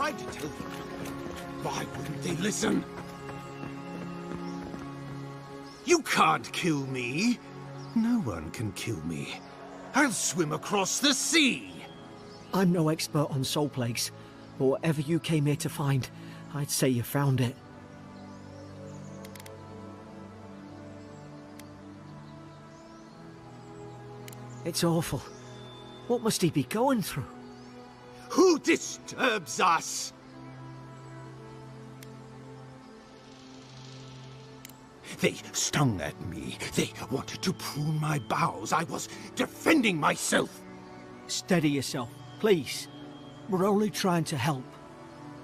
tried to tell them. Why wouldn't they listen? You can't kill me. No one can kill me. I'll swim across the sea. I'm no expert on soul plagues, but whatever you came here to find, I'd say you found it. It's awful. What must he be going through? Who disturbs us? They stung at me. They wanted to prune my bowels. I was defending myself. Steady yourself, please. We're only trying to help.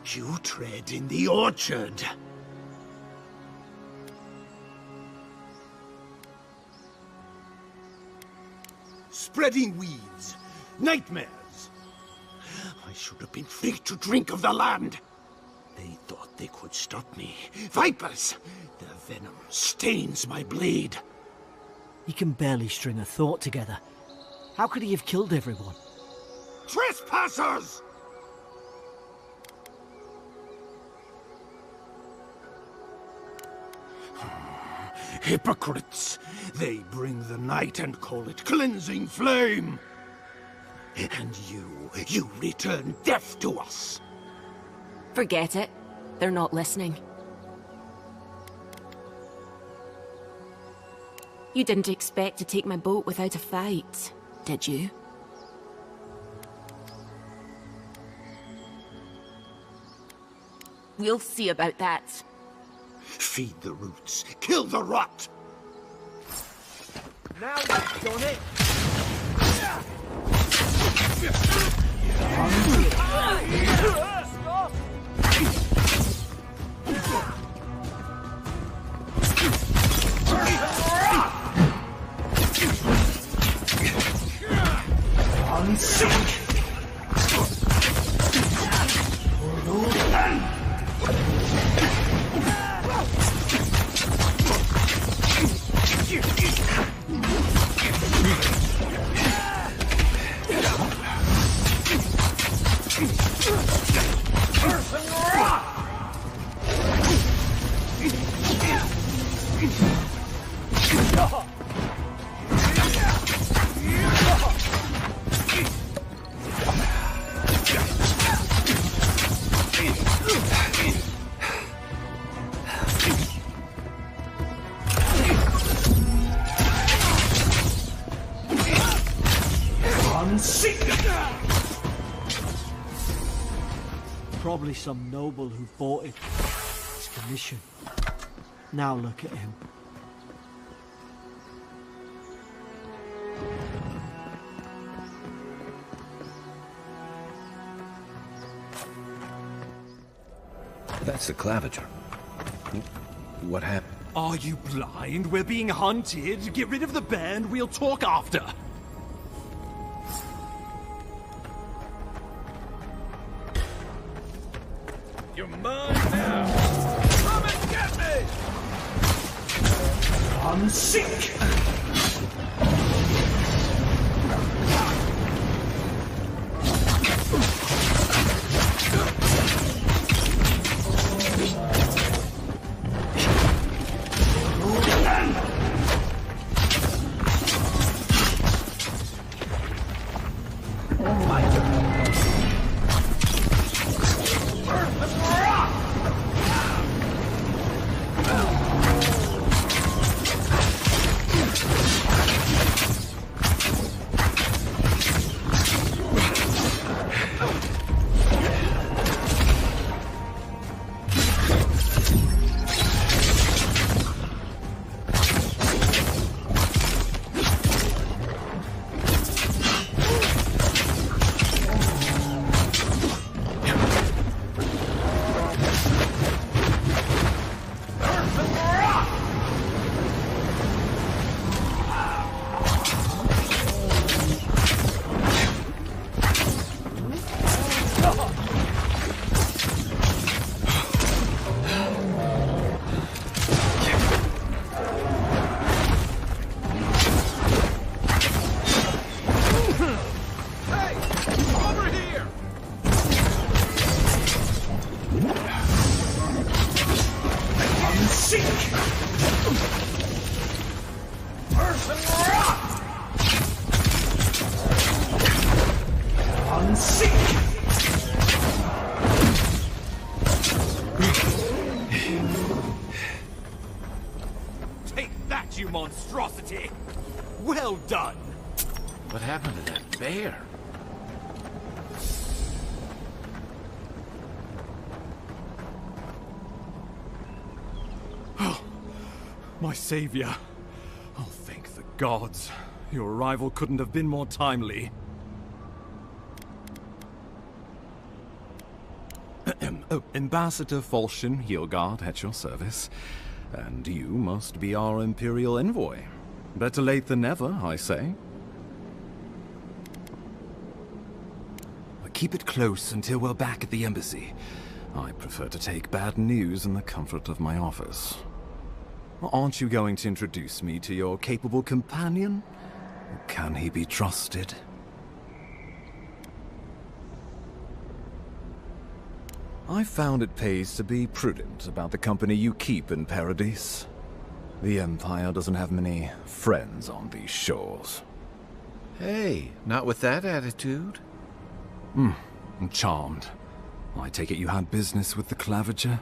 You tread in the orchard. Spreading weeds. Nightmares. I should have been free to drink of the land. They thought they could stop me. Vipers! Their venom stains my blade. He can barely string a thought together. How could he have killed everyone? Trespassers! Hypocrites! They bring the night and call it cleansing flame! And you return death to us! Forget it. They're not listening. You didn't expect to take my boat without a fight, did you? We'll see about that. Feed the roots, kill the rot! Now you've done it! Probably some noble who bought it. His commission. Now look at him. That's the claviger. What happened? Are you blind? We're being hunted. Get rid of the band. We'll talk after. You're mine now! Come and get me! Unsink! Person rock! Unseek! Take that, you monstrosity! Well done! What happened to that bear? My savior. Oh, thank the gods. Your arrival couldn't have been more timely. Oh, Ambassador Falchion Heelguard at your service. And you must be our Imperial envoy. Better late than never, I say. Keep it close until we're back at the embassy. I prefer to take bad news in the comfort of my office. Aren't you going to introduce me to your capable companion? Can he be trusted? I found it pays to be prudent about the company you keep in Paradise. The Empire doesn't have many friends on these shores. Hey, not with that attitude. I'm charmed. I take it you had business with the Clavager?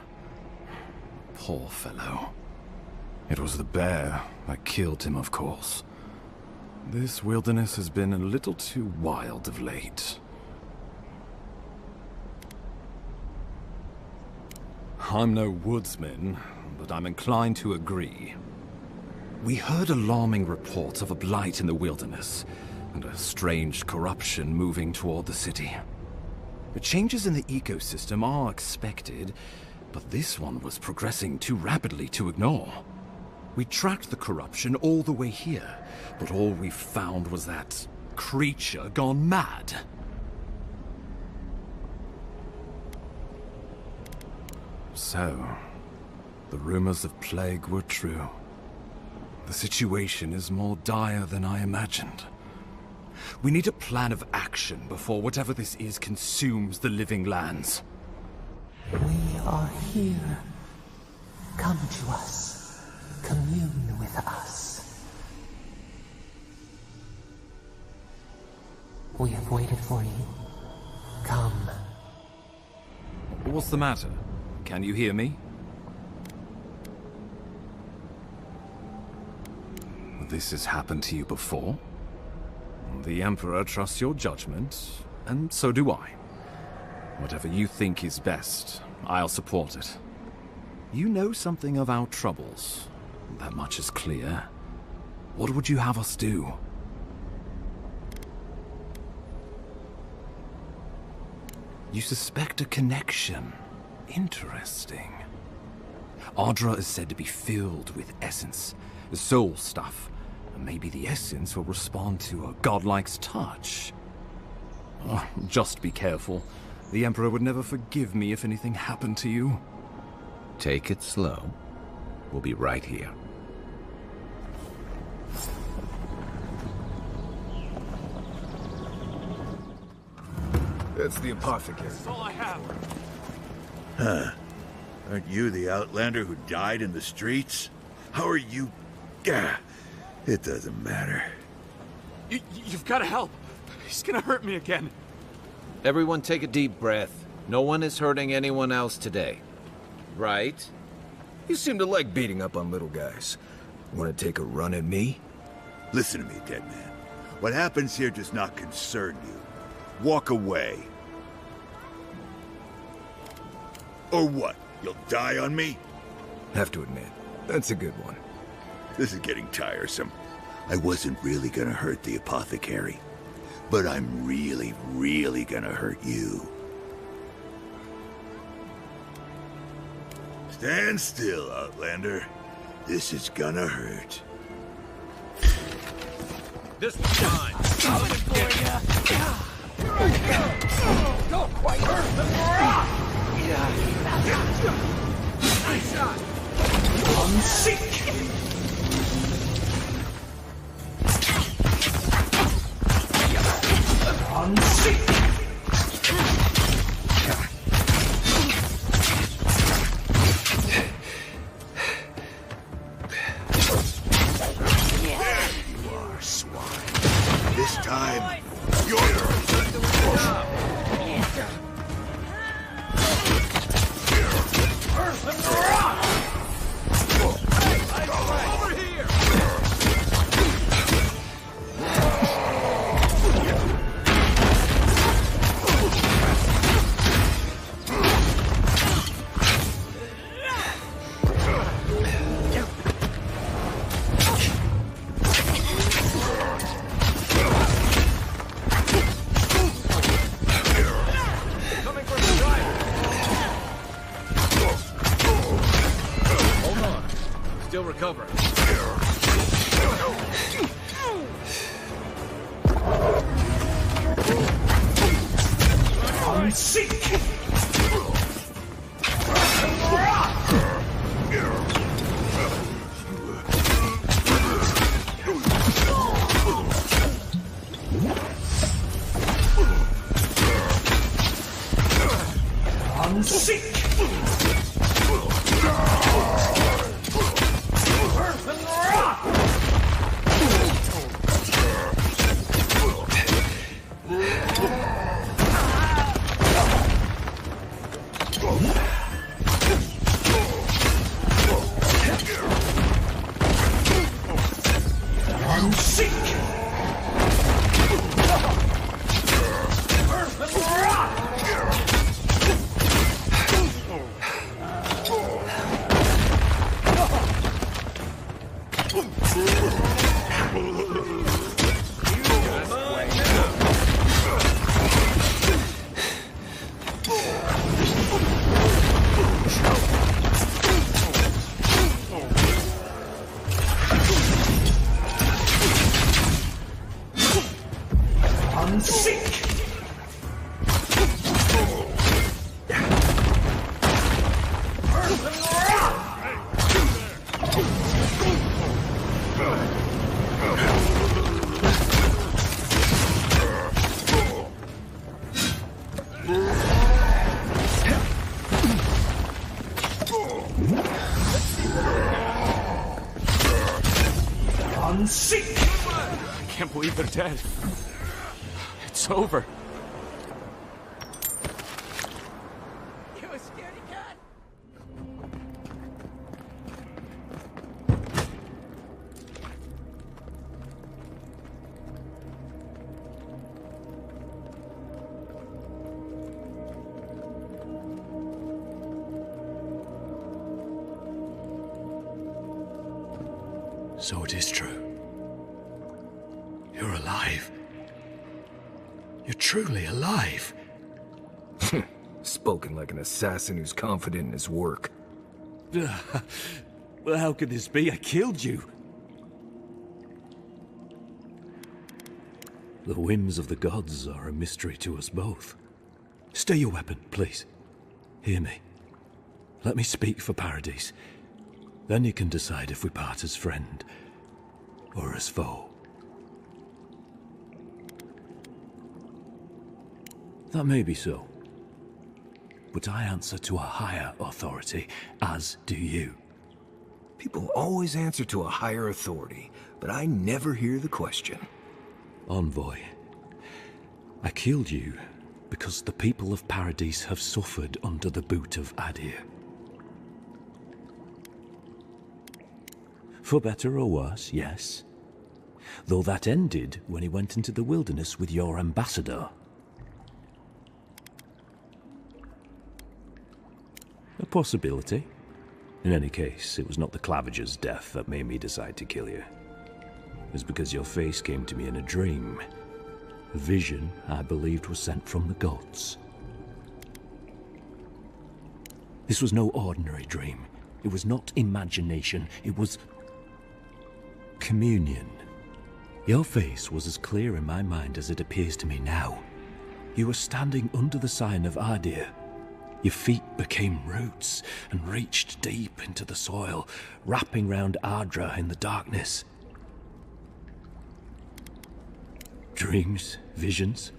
Poor fellow. It was the bear that killed him, of course. This wilderness has been a little too wild of late. I'm no woodsman, but I'm inclined to agree. We heard alarming reports of a blight in the wilderness, and a strange corruption moving toward the city. The changes in the ecosystem are expected, but this one was progressing too rapidly to ignore. We tracked the corruption all the way here, but all we found was that creature gone mad. So, the rumors of plague were true. The situation is more dire than I imagined. We need a plan of action before whatever this is consumes the living lands. We are here. Come to us. Commune with us. We have waited for you. Come. What's the matter? Can you hear me? This has happened to you before? The Emperor trusts your judgment, and so do I. Whatever you think is best, I'll support it. You know something of our troubles. That much is clear. What would you have us do? You suspect a connection. Interesting. Ardra is said to be filled with essence, soul stuff. Maybe the essence will respond to a godlike's touch. Oh, just be careful. The Emperor would never forgive me if anything happened to you. Take it slow. We'll be right here. That's the apothecary. That's all I have. Huh. Aren't you the outlander who died in the streets? How are you... Gah. It doesn't matter. You've got to help. He's gonna hurt me again. Everyone take a deep breath. No one is hurting anyone else today. Right? You seem to like beating up on little guys. Want to take a run at me? Listen to me, dead man. What happens here does not concern you. Walk away. Or what? You'll die on me? Have to admit, that's a good one. This is getting tiresome. I wasn't really gonna hurt the apothecary. But I'm really, really gonna hurt you. Stand still, Outlander. This is gonna hurt. This one's mine. Coming for you! Here I go! Don't quite hurt the rock! Nice shot! Unseek! Unseek! Still recovering. Seek! I can't believe they're dead. It's over. You a scaredy cat? So it is true. You're alive. You're truly alive. Spoken like an assassin who's confident in his work. Well, how could this be? I killed you. The whims of the gods are a mystery to us both. Stay your weapon, please. Hear me. Let me speak for Paradise. Then you can decide if we part as friend or as foe. That may be so. But I answer to a higher authority, as do you. People always answer to a higher authority, but I never hear the question. Envoy, I killed you because the people of Paradise have suffered under the boot of Adir. For better or worse, yes. Though that ended when he went into the wilderness with your ambassador. A possibility. In any case, it was not the Clavager's death that made me decide to kill you. It was because your face came to me in a dream. A vision I believed was sent from the gods. This was no ordinary dream. It was not imagination. It was communion. Your face was as clear in my mind as it appears to me now. You were standing under the sign of Adir. Your feet became roots and reached deep into the soil, wrapping round Ardra in the darkness. Dreams, visions,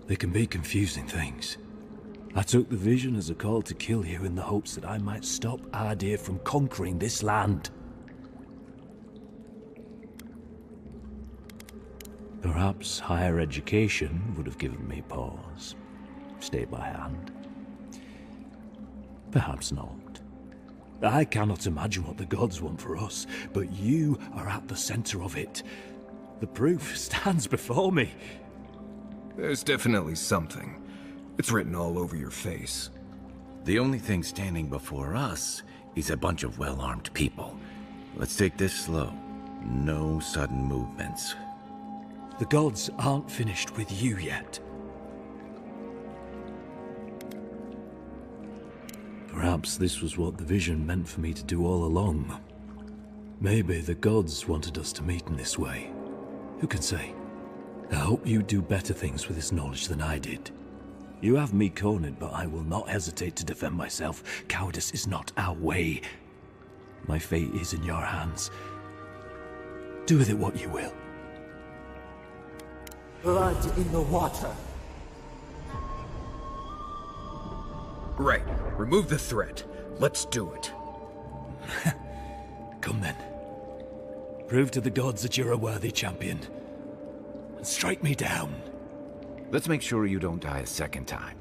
they can be confusing things. I took the vision as a call to kill you in the hopes that I might stop Adir from conquering this land. Perhaps higher education would have given me pause. Stay by hand. Perhaps not. I cannot imagine what the gods want for us, but you are at the center of it. The proof stands before me. There's definitely something. It's written all over your face. The only thing standing before us is a bunch of well-armed people. Let's take this slow. No sudden movements. The gods aren't finished with you yet. Perhaps this was what the vision meant for me to do all along. Maybe the gods wanted us to meet in this way. Who can say? I hope you do better things with this knowledge than I did. You have me cornered, but I will not hesitate to defend myself. Cowardice is not our way. My fate is in your hands. Do with it what you will. Blood in the water. Right. Remove the threat. Let's do it. Come then. Prove to the gods that you're a worthy champion. And strike me down. Let's make sure you don't die a second time.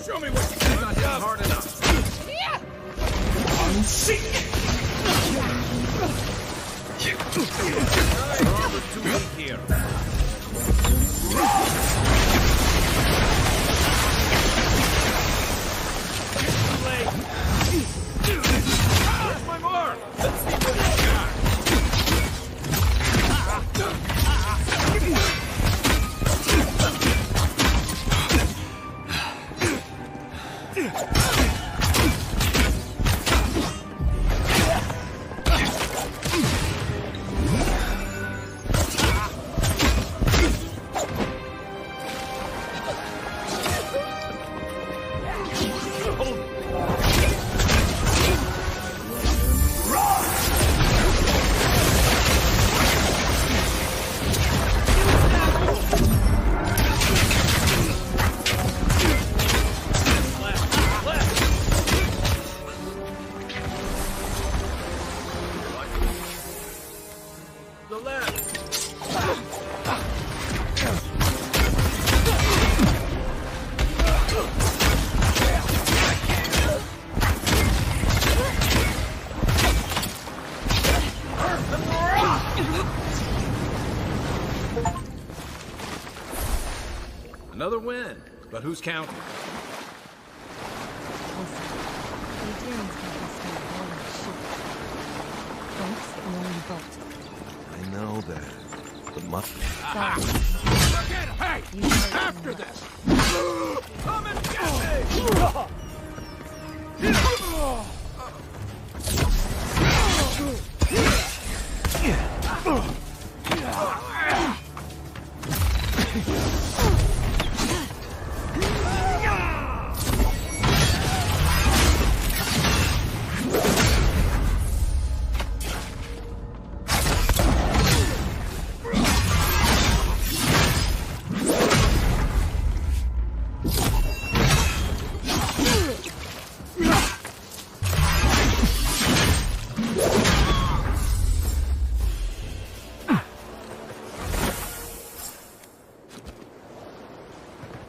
Show me what you got. Not hard enough. Yeah. I'm sick. Robert's too weak here. Where's my mark? Let's see what you got. Another win, but who's counting? I know that. But must be. Hey! After this! Come and get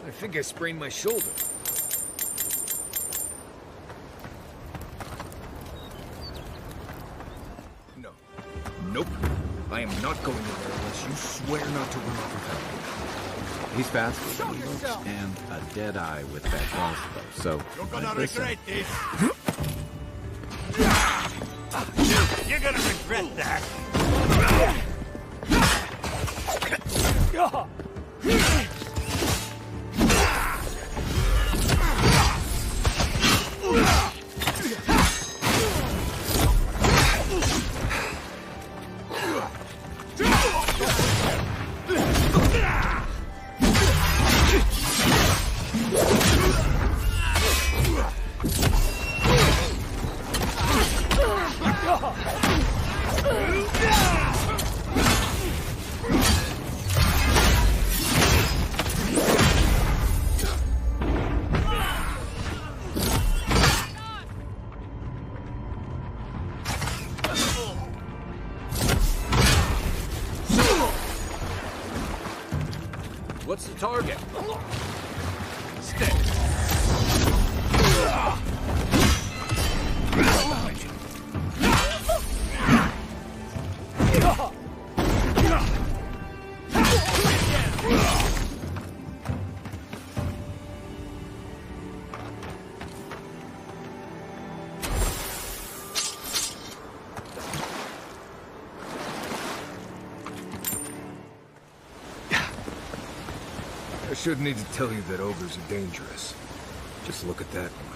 I think I sprained my shoulder. No. Nope. I am not going anywhere unless you swear not to run off without me. He's fast and a dead eye with that crossbow, so You're gonna listen. regret this. You're gonna regret that. What's the target? Stay. I shouldn't need to tell you that ogres are dangerous. Just look at that one.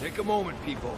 Take a moment, people.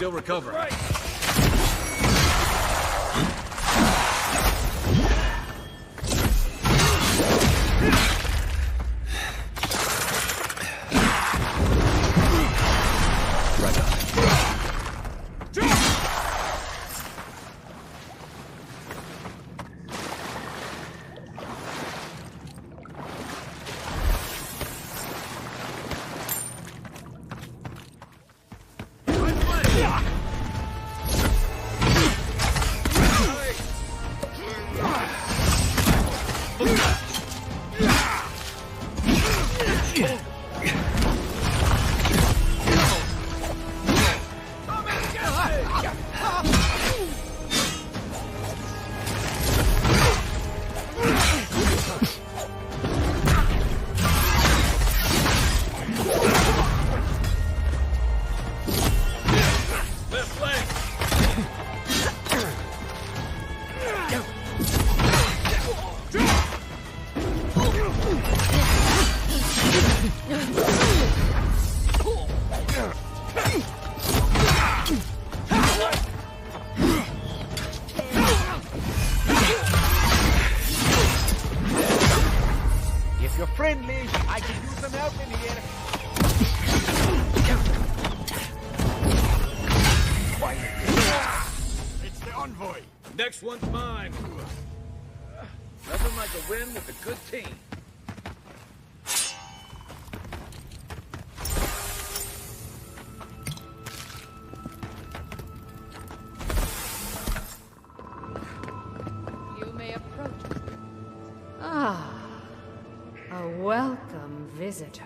Still recovering. Right. Next one's mine. Nothing like a win with a good team. You may approach. Ah, a welcome visitor.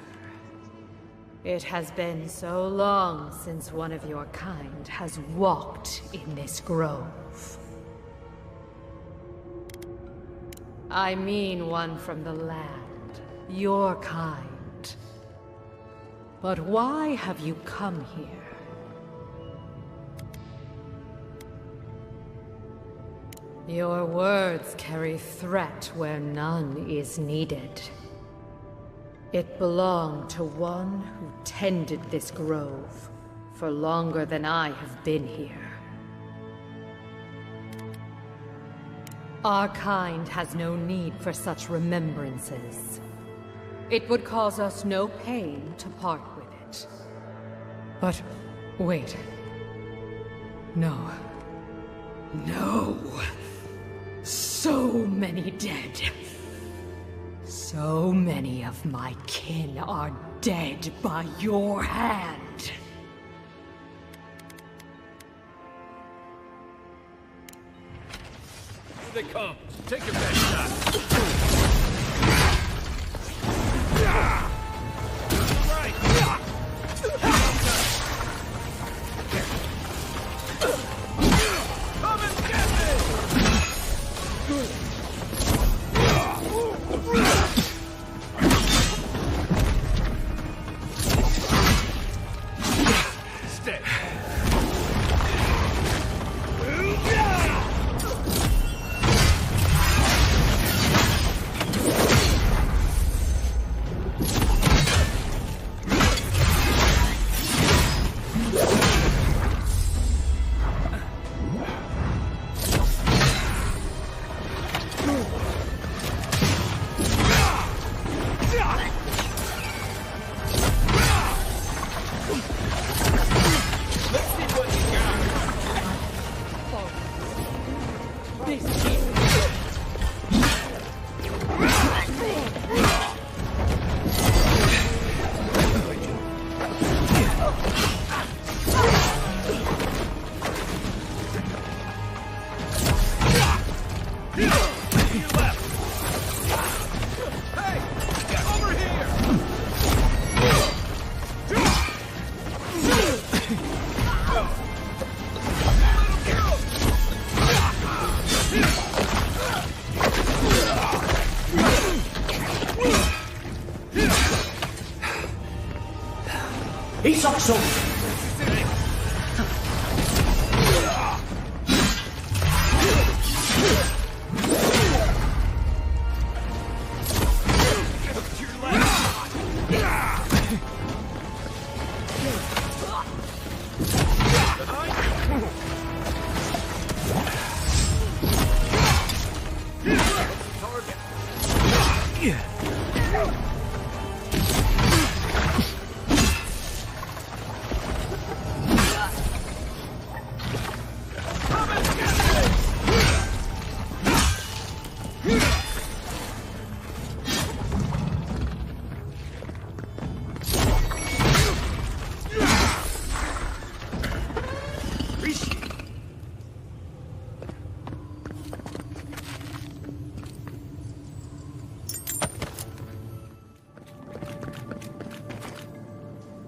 It has been so long since one of your kind has walked in this grove. I mean one from the land, your kind. But why have you come here? Your words carry threat where none is needed. It belonged to one who tended this grove for longer than I have been here. Our kind has no need for such remembrances. It would cause us no pain to part with it. But wait. No. No. So many dead. So many of my kin are dead by your hand. Here they come. Take your best shot. Right. Isoxo!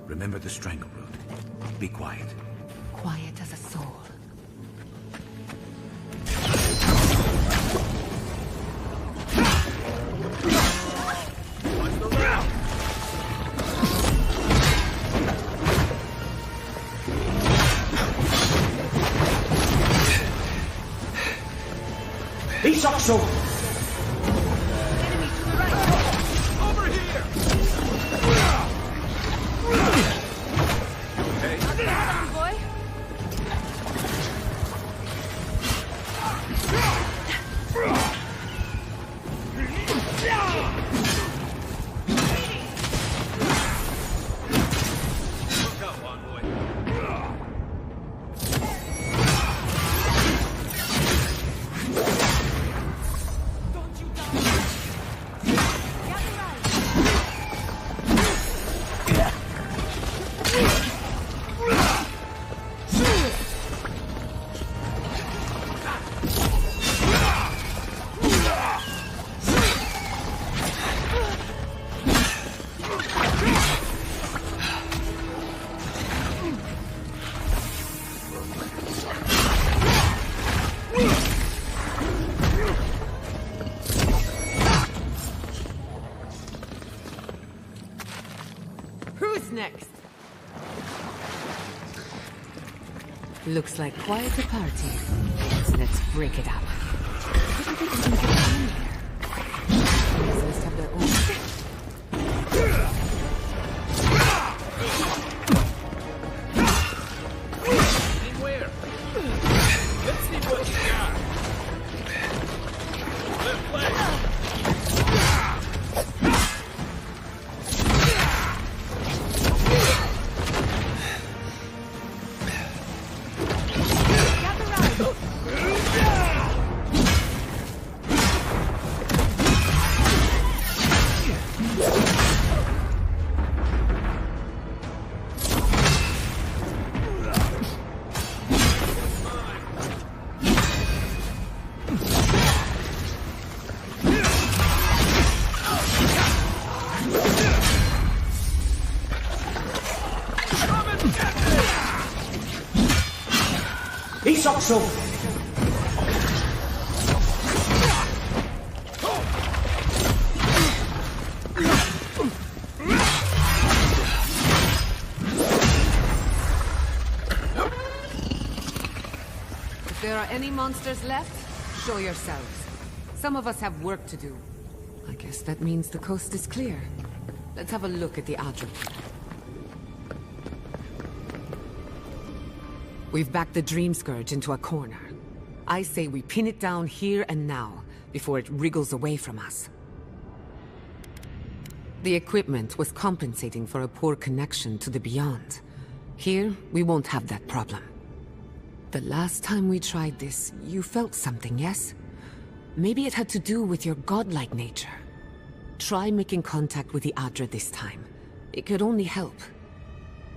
Remember the strangle route. Be quiet. Quiet as a soul. Isoxo! Next. Looks like quite a party. Let's break it up. What do you think we can get in here? These must have their own. Anywhere. Let's see what you got. Left leg. Isoxo! If there are any monsters left, show yourselves. Some of us have work to do. I guess that means the coast is clear. Let's have a look at the Adra. We've backed the Dream Scourge into a corner. I say we pin it down here and now, before it wriggles away from us. The equipment was compensating for a poor connection to the Beyond. Here, we won't have that problem. The last time we tried this, you felt something, yes? Maybe it had to do with your godlike nature. Try making contact with the Adra this time. It could only help.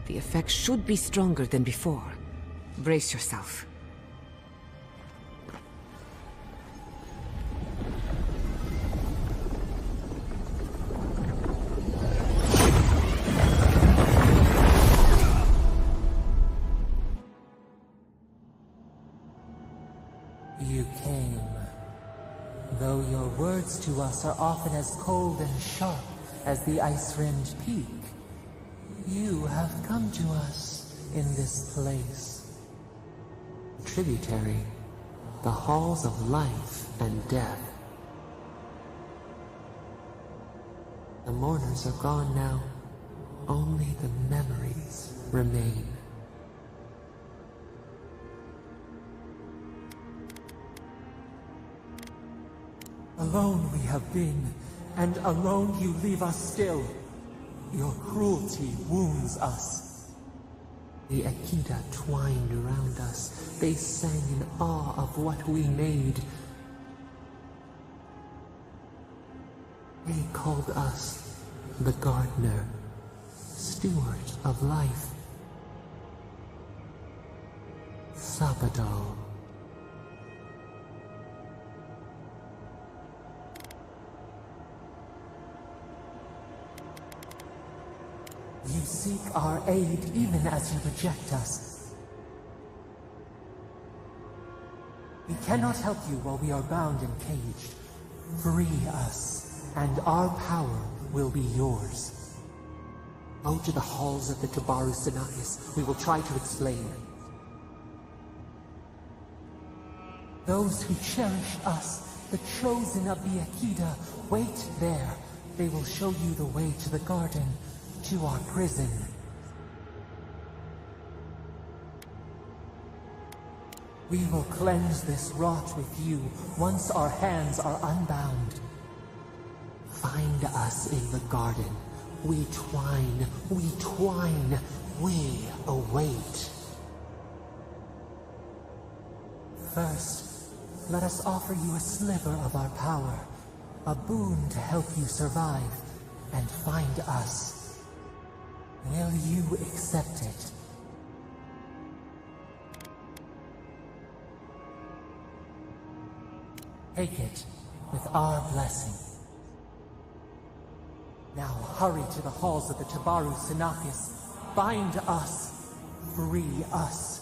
The effect should be stronger than before. Brace yourself. You came. Though your words to us are often as cold and sharp as the ice-rimmed peak, You have come to us in this place. Tributary, the halls of life and death. The mourners are gone now. Only the memories remain. Alone we have been, and alone you leave us still. Your cruelty wounds us. The Akita twined around us. They sang in awe of what we made. They called us the Gardener, steward of life. Sabadal. You seek our aid even as you reject us. We cannot help you while we are bound and caged. Free us, and our power will be yours. Go to the halls of the Tabaru Sinakis. We will try to explain. Those who cherish us, the chosen of the Akita, wait there. They will show you the way to the garden. To our prison. We will cleanse this rot with you once our hands are unbound. Find us in the garden. We twine, we await. First, let us offer you a sliver of our power, a boon to help you survive and find us. Will you accept it? Take it with our blessing. Now hurry to the halls of the Tabaru Sinakis. Bind us. Free us.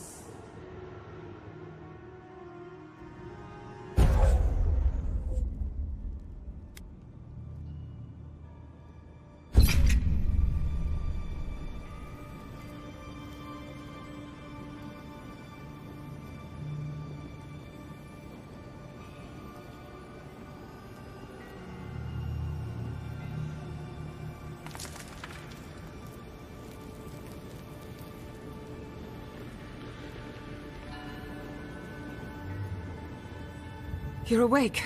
You're awake.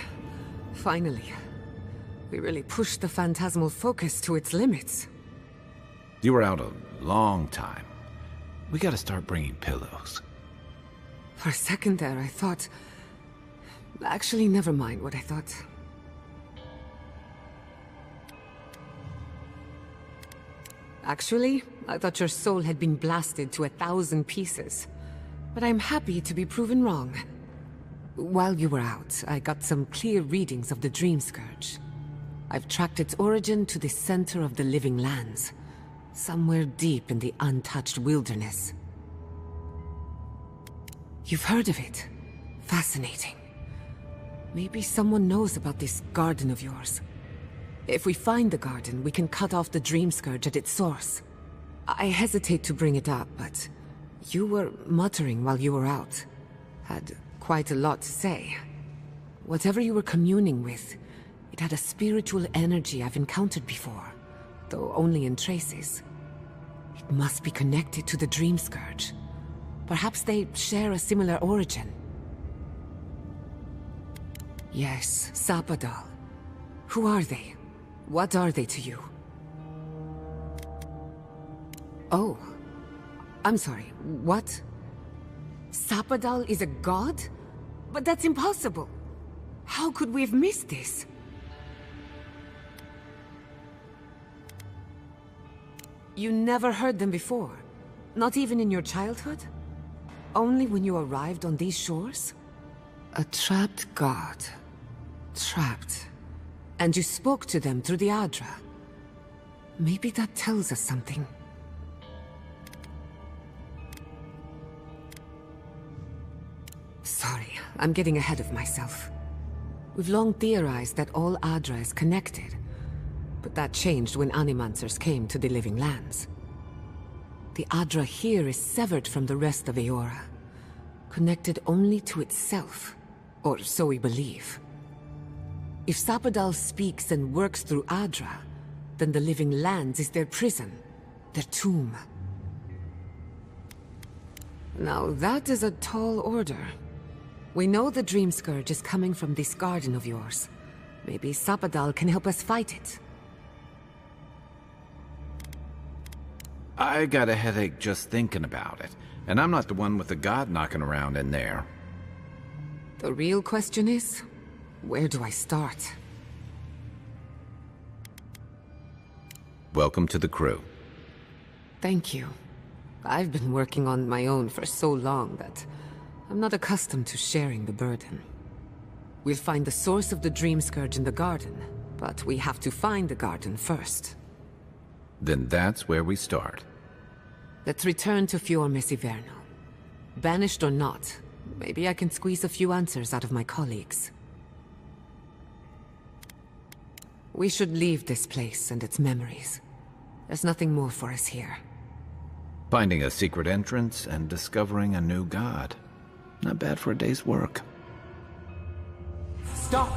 Finally. We really pushed the phantasmal focus to its limits. You were out a long time. We gotta start bringing pillows. For a second there, I thought... Actually, never mind what I thought. Actually, I thought your soul had been blasted to 1,000 pieces. But I'm happy to be proven wrong. While you were out, I got some clear readings of the Dream Scourge. I've tracked its origin to the center of the living lands, somewhere deep in the untouched wilderness. You've heard of it. Fascinating. Maybe someone knows about this garden of yours. If we find the garden, we can cut off the Dream Scourge at its source. I hesitate to bring it up, but you were muttering while you were out. Had quite a lot to say. Whatever you were communing with, it had a spiritual energy I've encountered before, though only in traces. It must be connected to the Dream Scourge. Perhaps they share a similar origin. Yes, Sapadal. Who are they? What are they to you? Oh. I'm sorry, what? Sapadal is a god? But that's impossible! How could we have missed this? You never heard them before? Not even in your childhood? Only when you arrived on these shores? A trapped god. Trapped. And you spoke to them through the Adra. Maybe that tells us something. Sorry, I'm getting ahead of myself. We've long theorized that all Adra is connected, but that changed when Animancers came to the Living Lands. The Adra here is severed from the rest of Eora, connected only to itself, or so we believe. If Sapadal speaks and works through Adra, then the Living Lands is their prison, their tomb. Now that is a tall order. We know the Dream Scourge is coming from this garden of yours. Maybe Sapadal can help us fight it. I got a headache just thinking about it, and I'm not the one with the god knocking around in there. The real question is, where do I start? Welcome to the crew. Thank you. I've been working on my own for so long that I'm not accustomed to sharing the burden. We'll find the source of the Dream Scourge in the garden, but we have to find the garden first. Then that's where we start. Let's return to Fior Messiverno. Banished or not, maybe I can squeeze a few answers out of my colleagues. We should leave this place and its memories. There's nothing more for us here. Finding a secret entrance and discovering a new god. Not bad for a day's work. Stop!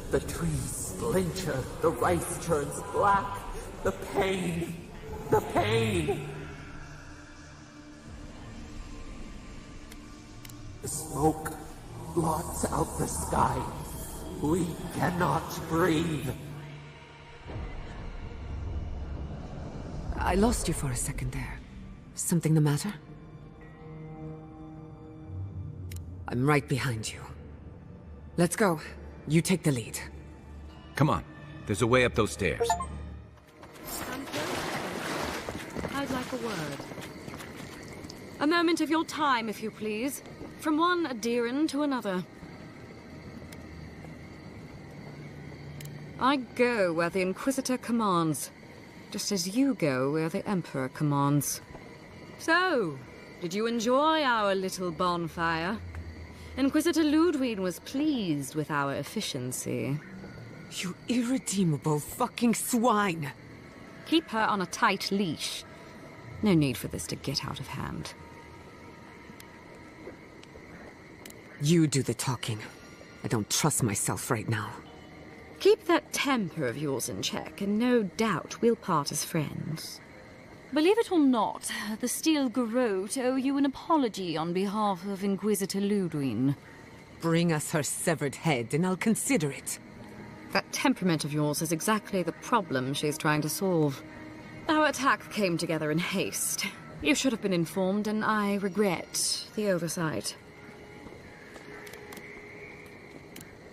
The trees splinter, the rice turns black. The pain! The pain! The smoke blots out the sky. We cannot breathe. I lost you for a second there. Something the matter? I'm right behind you. Let's go. You take the lead. Come on. There's a way up those stairs. I'd like a word. A moment of your time, if you please. From one Adiran to another. I go where the Inquisitor commands, just as you go where the Emperor commands. So, did you enjoy our little bonfire? Inquisitor Ludwig was pleased with our efficiency. You irredeemable fucking swine! Keep her on a tight leash. No need for this to get out of hand. You do the talking. I don't trust myself right now. Keep that temper of yours in check, and no doubt we'll part as friends. Believe it or not, the Steel Garrote owe you an apology on behalf of Inquisitor Ludwig. Bring us her severed head, and I'll consider it. That temperament of yours is exactly the problem she's trying to solve. Our attack came together in haste. You should have been informed, and I regret the oversight.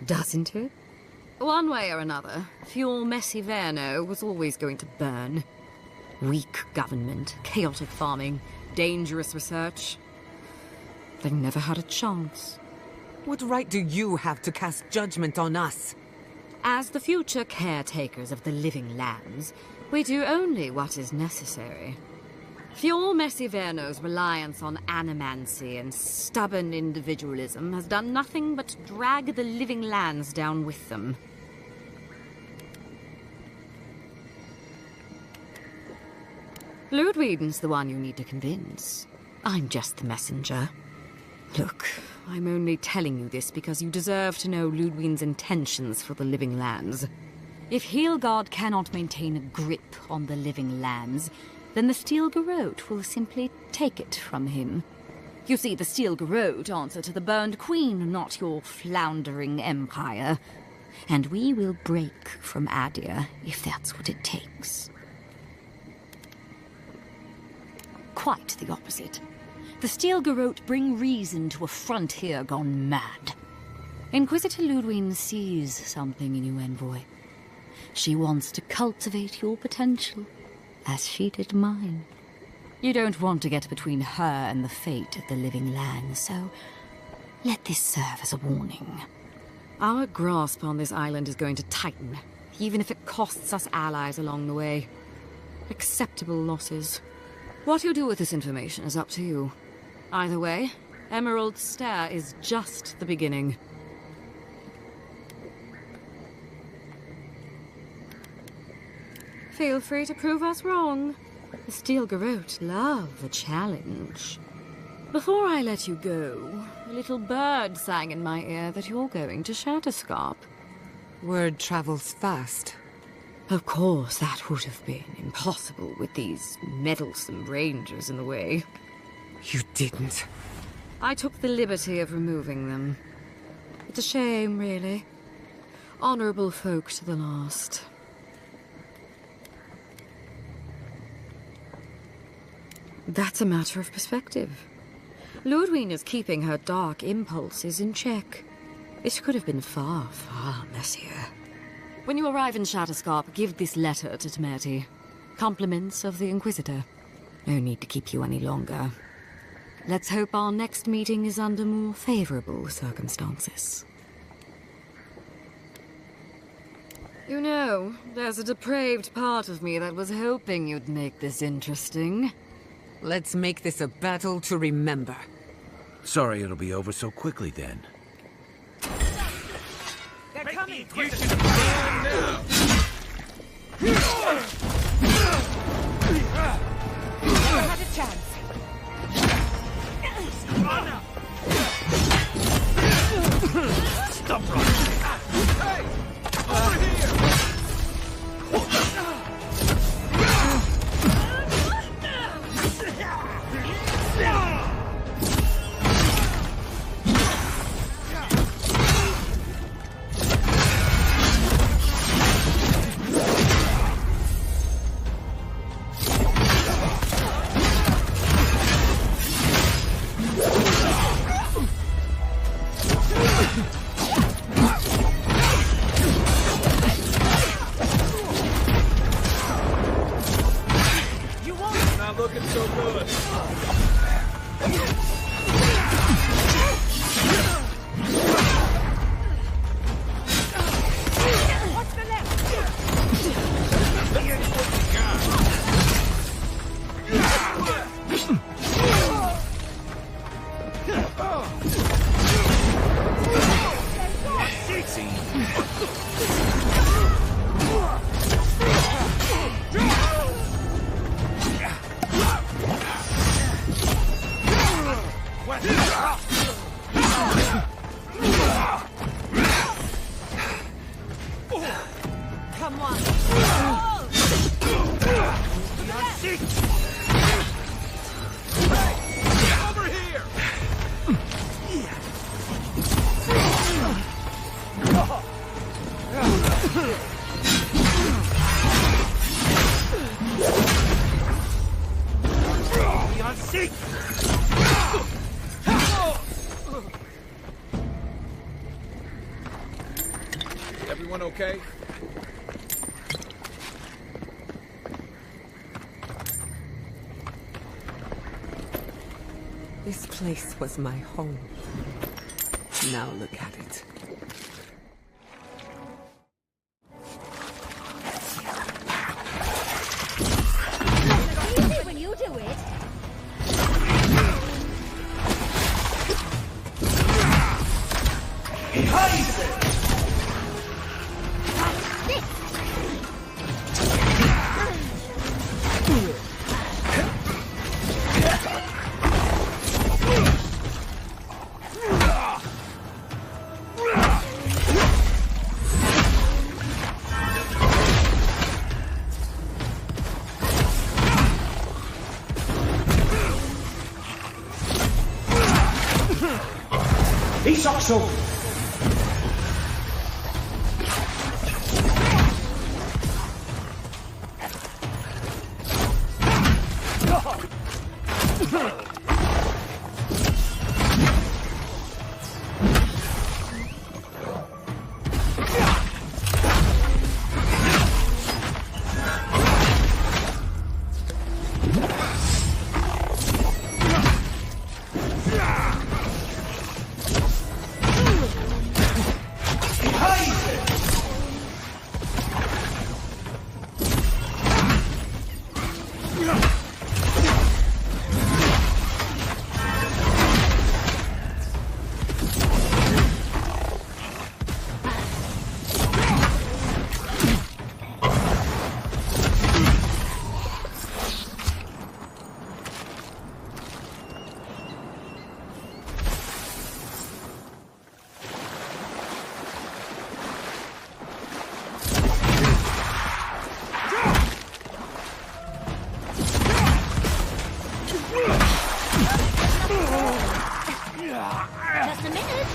Doesn't it? One way or another, Fior Messiverno was always going to burn. Weak government, chaotic farming, dangerous research. They never had a chance. What right do you have to cast judgment on us? As the future caretakers of the Living Lands, we do only what is necessary. Fior Messiverno's reliance on animancy and stubborn individualism has done nothing but drag the Living Lands down with them. Ludwig's the one you need to convince. I'm just the messenger. Look, I'm only telling you this because you deserve to know Ludwig's intentions for the Living Lands. If Heelgard cannot maintain a grip on the Living Lands, then the Steel Garrote will simply take it from him. You see, the Steel Garrote answer to the Burned Queen, not your floundering empire. And we will break from Adir if that's what it takes. Quite the opposite. The Steel Garrote bring reason to a frontier gone mad. Inquisitor Ludwig sees something in you, Envoy. She wants to cultivate your potential, as she did mine. You don't want to get between her and the fate of the Living Lands, so let this serve as a warning. Our grasp on this island is going to tighten, even if it costs us allies along the way. Acceptable losses. What you do with this information is up to you. Either way, Emerald Stair is just the beginning. Feel free to prove us wrong. The Steel Garrote love a challenge. Before I let you go, a little bird sang in my ear that you're going to Shatterscarp. Word travels fast. Of course, that would have been impossible with these meddlesome rangers in the way. You didn't. I took the liberty of removing them. It's a shame, really. Honorable folk to the last. That's a matter of perspective. Ludwig is keeping her dark impulses in check. This could have been far, far messier. When you arrive in Shatterscarp, give this letter to Temerity. Compliments of the Inquisitor. No need to keep you any longer. Let's hope our next meeting is under more favorable circumstances. You know, there's a depraved part of me that was hoping you'd make this interesting. Let's make this a battle to remember. Sorry it'll be over so quickly then. They're coming! You should stand now! Never had a chance. Stop running! Hey! Over here! Not looking so good. What's the left? Come on. Over here! Everyone okay? This place was my home. Now look at it. Easy when you do it. Just a minute.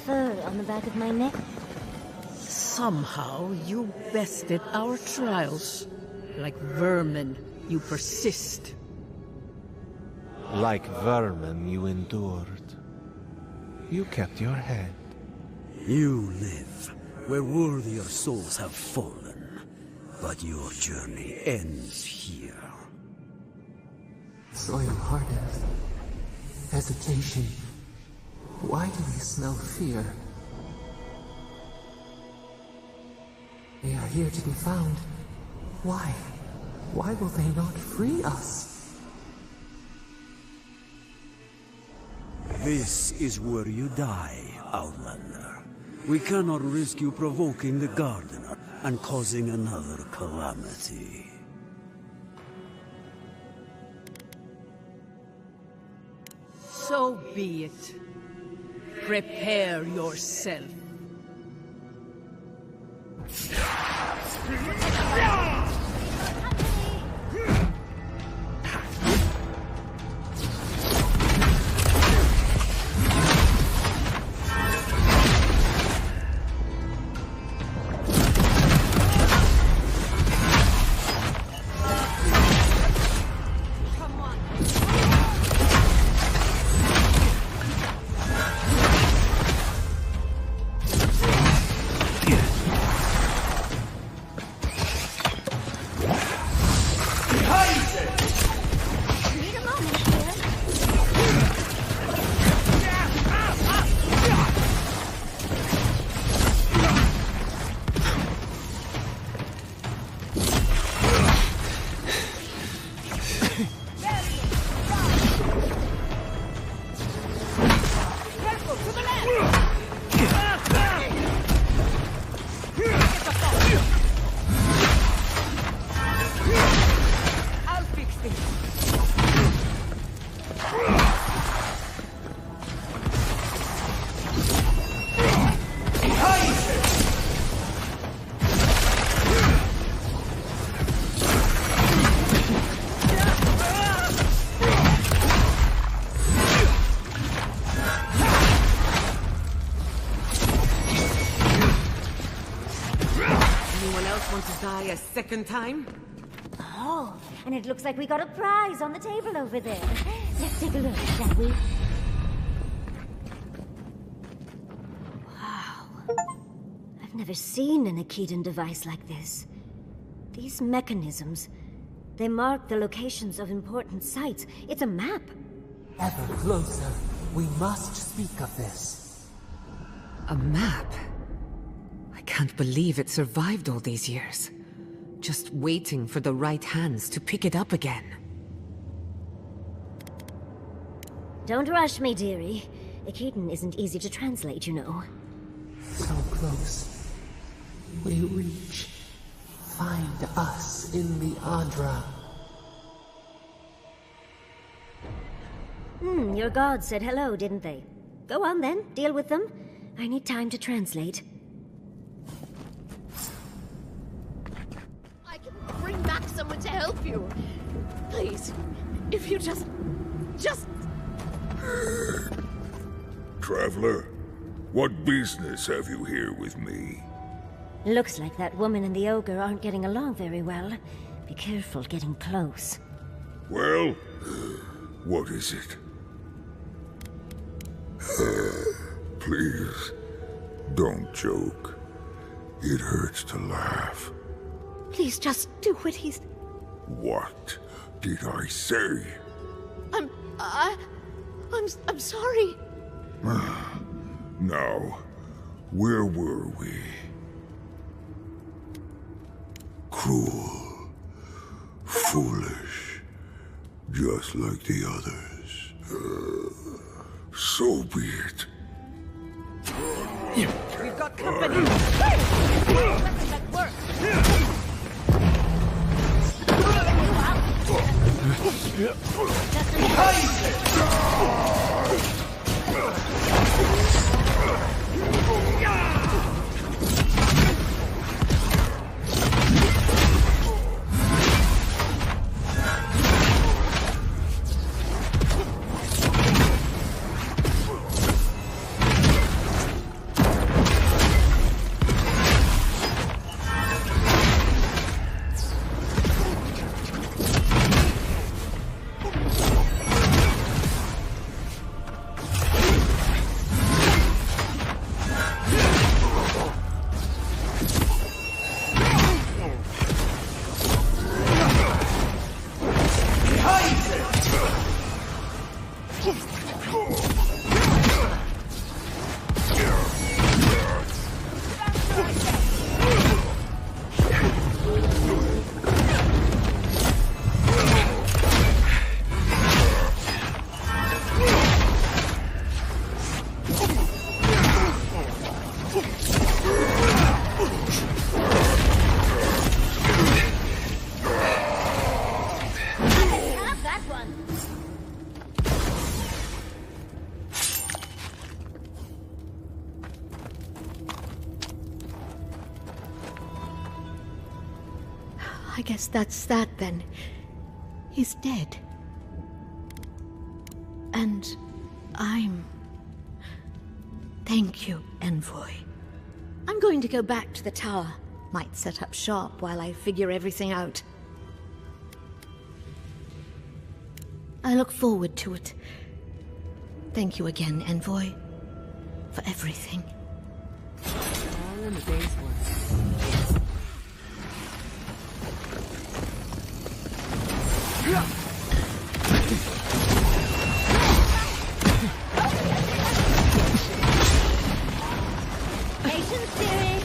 Fur on the back of my neck. Somehow you bested our trials. Like vermin, you persist. Like vermin, you endured. You kept your head. You live where worthier souls have fallen, but your journey ends here. Soil-hardened. Hesitation. Why do we smell fear? They are here to be found. Why? Why will they not free us? This is where you die, Outlander. We cannot risk you provoking the Gardener and causing another calamity. So be it. Prepare yourself. not want to die a second time? Oh, and it looks like we got a prize on the table over there. Let's take a look, shall we? Wow. I've never seen an Akedan device like this. These mechanisms, they mark the locations of important sites. It's a map. Ever closer. We must speak of this. A map? I can't believe it survived all these years. Just waiting for the right hands to pick it up again. Don't rush me, dearie. Akedan isn't easy to translate, you know. So close. We reach. Find us in the Adra. Your gods said hello, didn't they? Go on then, deal with them. I need time to translate. I can bring back someone to help you. Please, if you just... Traveler, what business have you here with me? Looks like that woman and the ogre aren't getting along very well. Be careful getting close. Well, what is it? Please, don't joke. It hurts to laugh. Please just do what he's... What did I say? I'm sorry. Now, where were we? Cruel, foolish, just like the others. So be it. We've got company. Weapons at work. I guess that's that then. He's dead. And I'm... Thank you, Envoy. I'm going to go back to the tower. Might set up shop while I figure everything out. I look forward to it. Thank you again, Envoy, for everything. All in a day's work. Patience, dearie.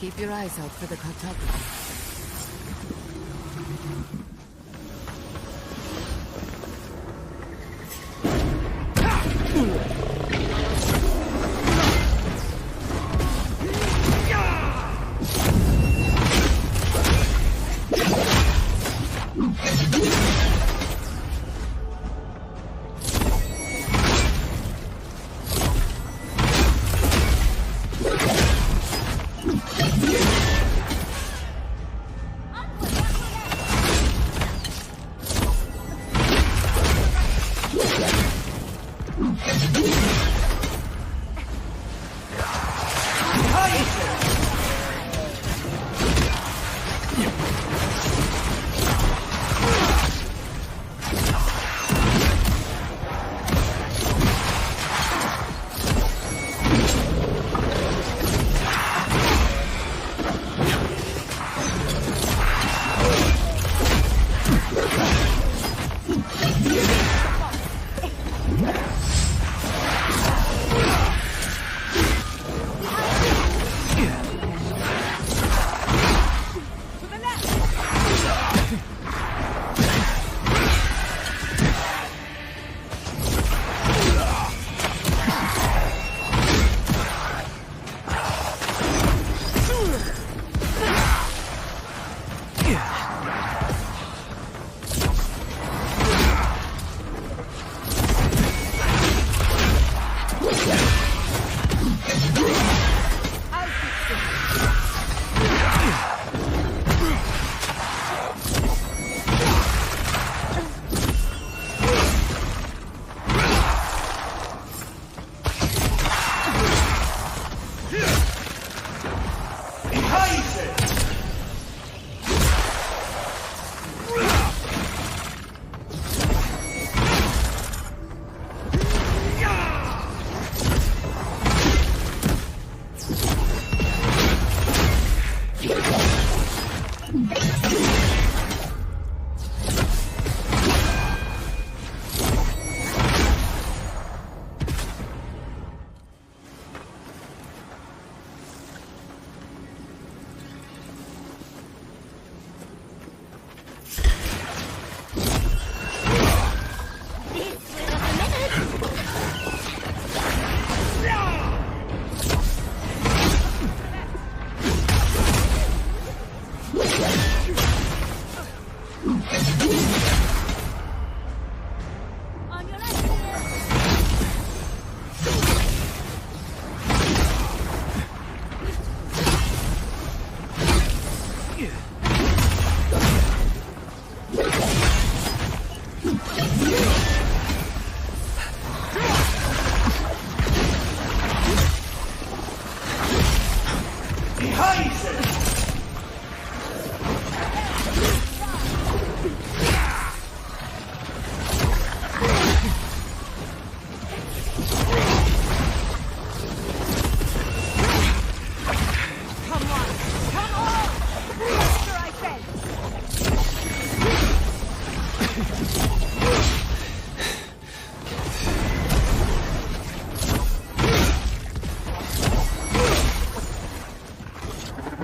Keep your eyes out for the cartography.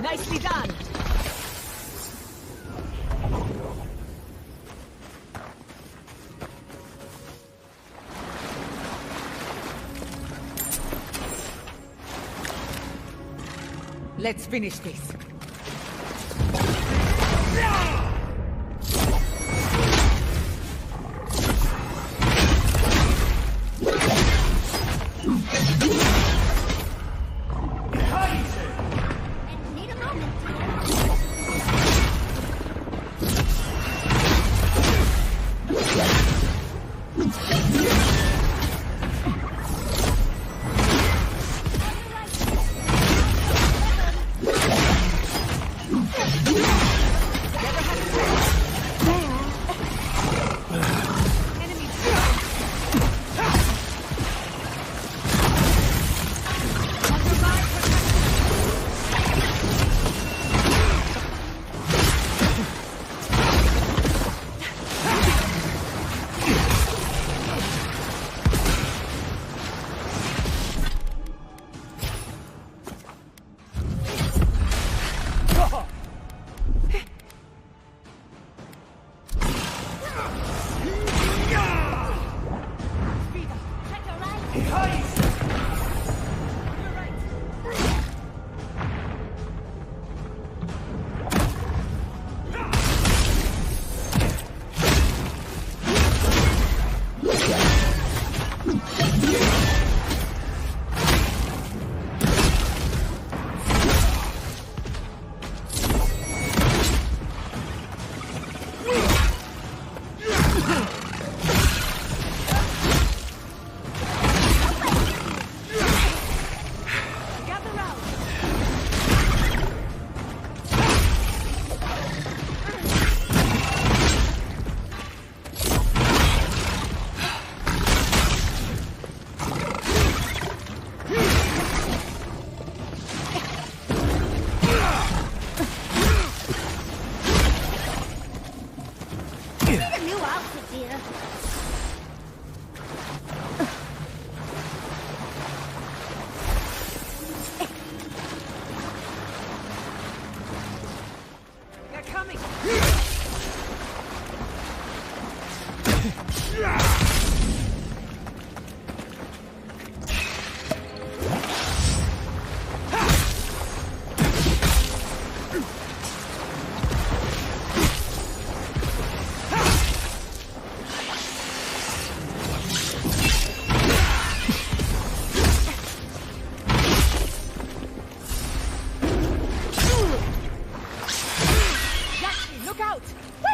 Nicely done! Let's finish this. Never had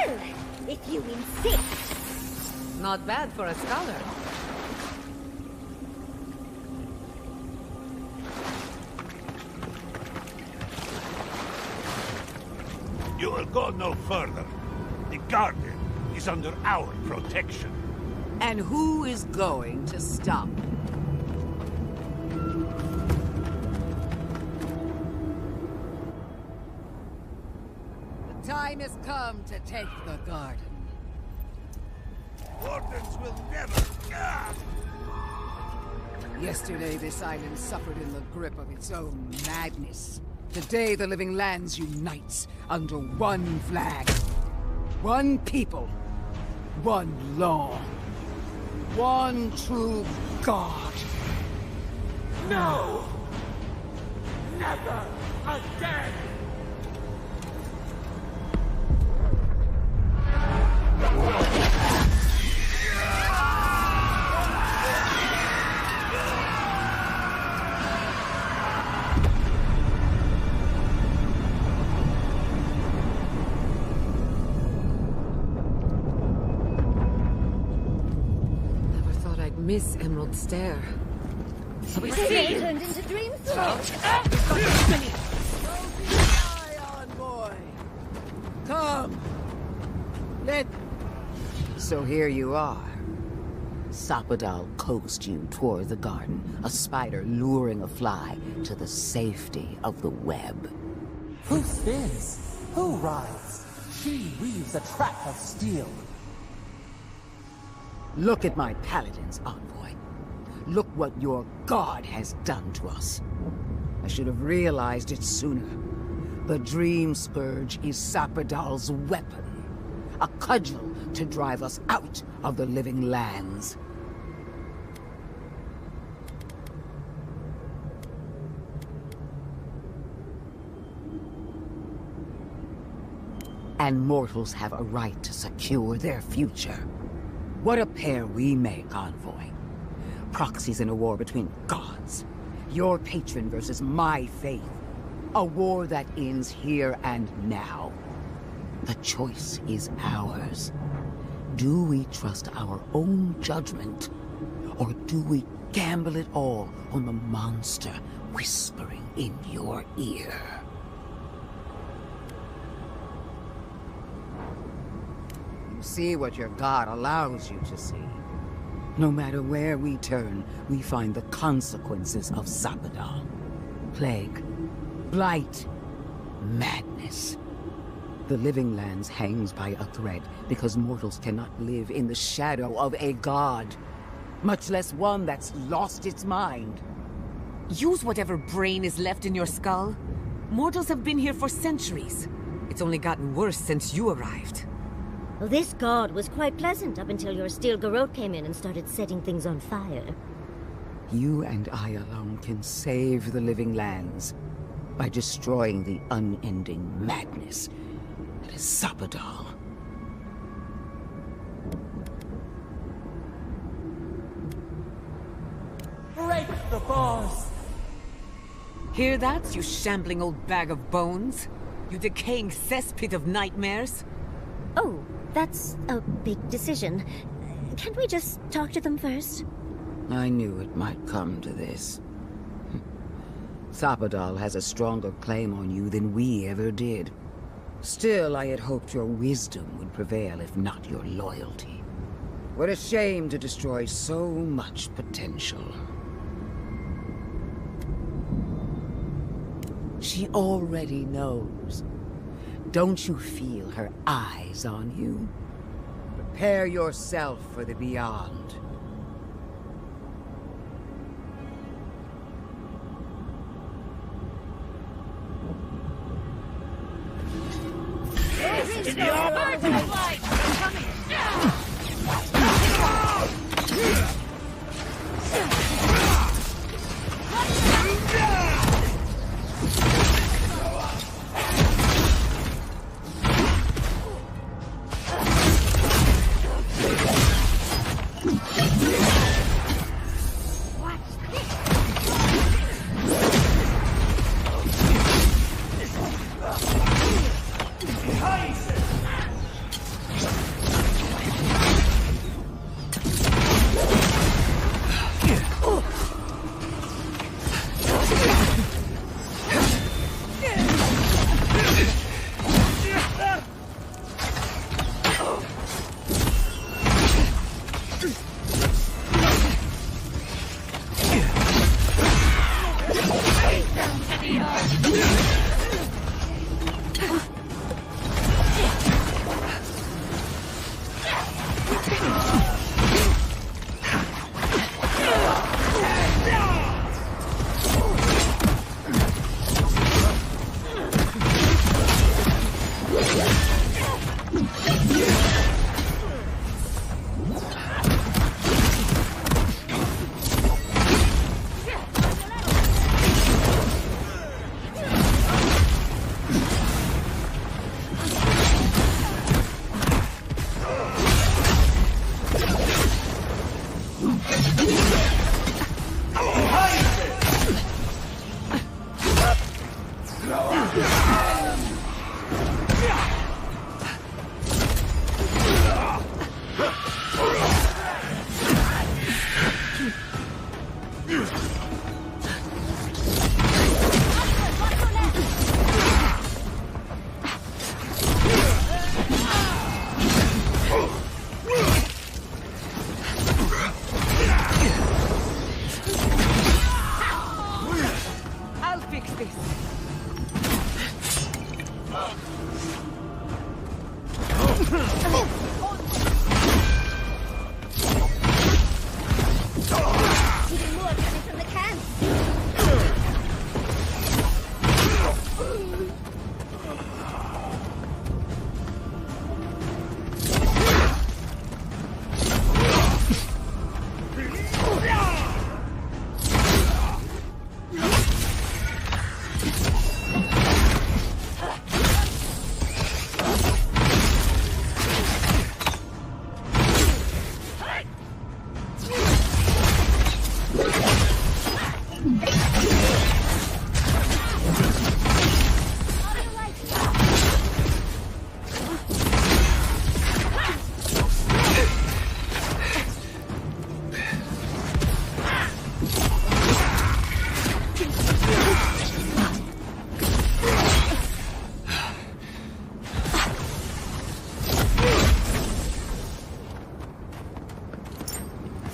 Well, if you insist. Not bad for a scholar. You will go no further. The garden is under our protection. And who is going to stop? The time has come to take the garden. Wardens will never... Yesterday, this island suffered in the grip of its own madness. Today, the living lands unites under one flag. One people. One law. One true God. No! Never again! Miss Emerald Stair. We turned into dream throat. Envoy. Come. So here you are. Sapadal coaxed you toward the garden, a spider luring a fly to the safety of the web. Who spins? Who rides? She weaves a trap of steel. Look at my paladins, envoy. Look what your god has done to us. I should have realized it sooner. The Dream Scourge is Sapadal's weapon. A cudgel to drive us out of the living lands. And mortals have a right to secure their future. What a pair we make, envoy. Proxies in a war between gods. Your patron versus my faith. A war that ends here and now. The choice is ours. Do we trust our own judgment? Or do we gamble it all on the monster whispering in your ear? You see what your god allows you to see. No matter where we turn, we find the consequences of Sapadal. Plague, blight, madness. The living lands hangs by a thread because mortals cannot live in the shadow of a god. Much less one that's lost its mind. Use whatever brain is left in your skull. Mortals have been here for centuries. It's only gotten worse since you arrived. Well, this god was quite pleasant up until your steel garrote came in and started setting things on fire. You and I alone can save the living lands by destroying the unending madness that is Sapadal. Break the bars! Hear that, you shambling old bag of bones? You decaying cesspit of nightmares? Oh, that's a big decision. Can't we just talk to them first? I knew it might come to this. Sapadal has a stronger claim on you than we ever did. Still, I had hoped your wisdom would prevail, if not your loyalty. What a shame to destroy so much potential. She already knows. Don't you feel her eyes on you? Prepare yourself for the beyond.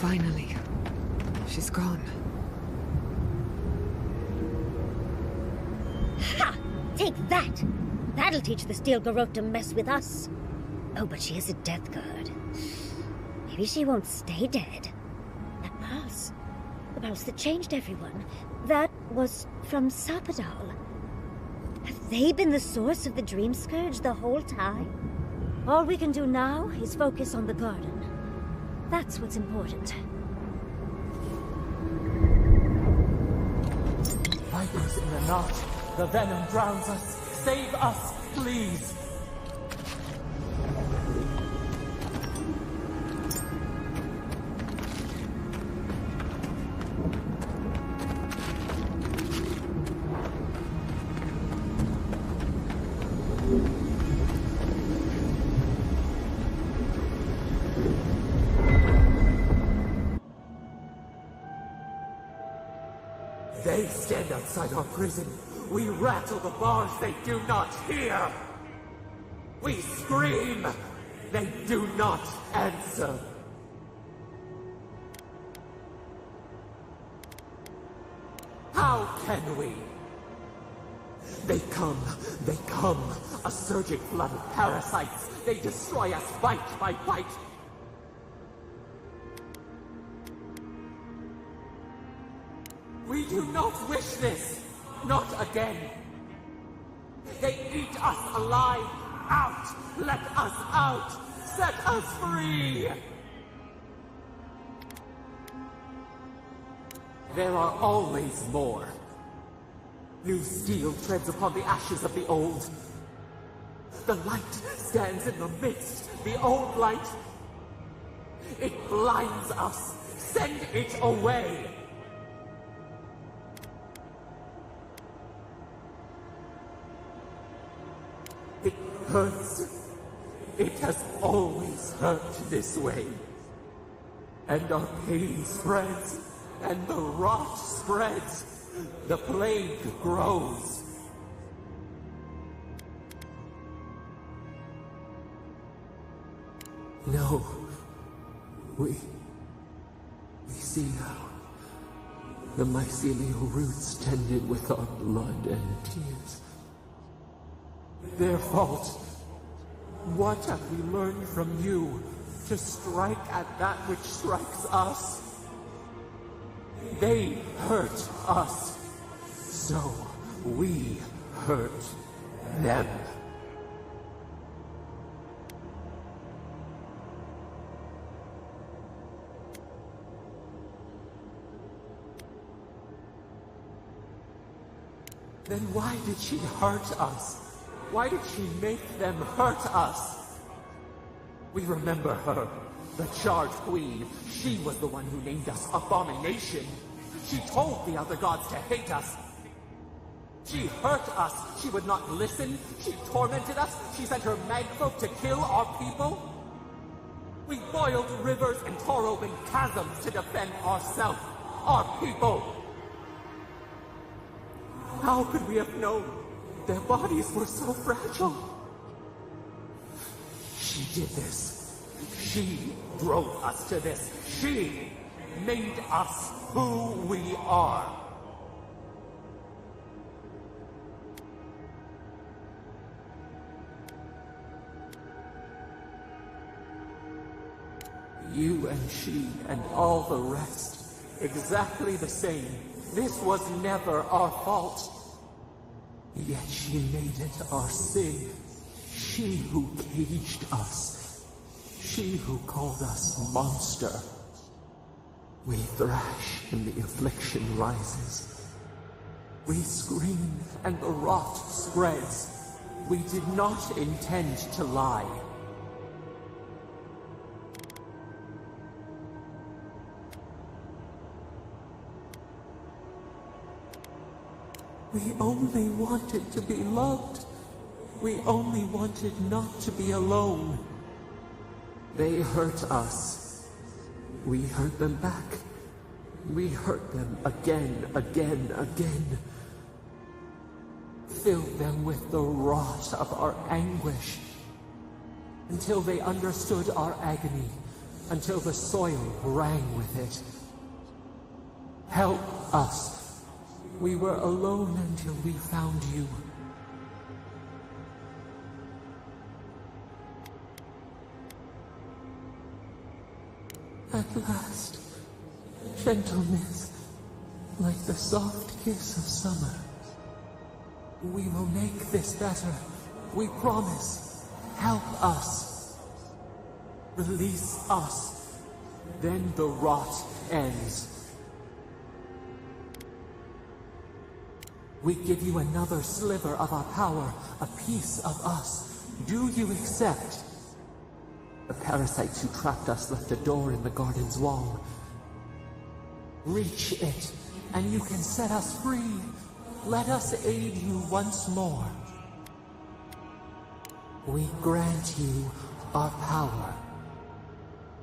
Finally. She's gone. Ha! Take that! That'll teach the Steel Garrote to mess with us. Oh, but she is a death guard. Maybe she won't stay dead. That pulse. The pulse that changed everyone. That was from Sapadal. Have they been the source of the Dream Scourge the whole time? All we can do now is focus on the garden. That's what's important. Vipers in the knot. The venom drowns us. Save us, please. They stand outside our prison. We rattle the bars they do not hear. We scream. They do not answer. How can we? They come, a surging flood of parasites. They destroy us bite by bite. We do not wish this. Not again. They eat us alive. Out! Let us out! Set us free! There are always more. New steel treads upon the ashes of the old. The light stands in the midst. The old light. It blinds us. Send it away! It hurts. It has always hurt this way. And our pain spreads, and the rot spreads. The plague grows. No. We see now. The mycelial roots tended with our blood and tears. Their fault. What have we learned from you to strike at that which strikes us? They hurt us, so we hurt them. Then why did she hurt us? Why did she make them hurt us? We remember her, the Charred Queen. She was the one who named us Abomination. She told the other gods to hate us. She hurt us. She would not listen. She tormented us. She sent her magfolk to kill our people. We boiled rivers and tore open chasms to defend ourselves, our people. How could we have known their bodies were so fragile? She did this. She drove us to this. She made us who we are. You and she and all the rest, exactly the same. This was never our fault. Yet she made it our sin. She who caged us. She who called us monster. We thrash and the affliction rises. We scream and the rot spreads. We did not intend to lie. We only wanted to be loved. We only wanted not to be alone. They hurt us. We hurt them back. We hurt them again, again, again. Filled them with the rot of our anguish. Until they understood our agony. Until the soil rang with it. Help us. We were alone until we found you. At last, gentleness, like the soft kiss of summer. We will make this better. We promise. Help us. Release us. Then the rot ends. We give you another sliver of our power, a piece of us. Do you accept? The parasites who trapped us left a door in the garden's wall. Reach it, and you can set us free. Let us aid you once more. We grant you our power.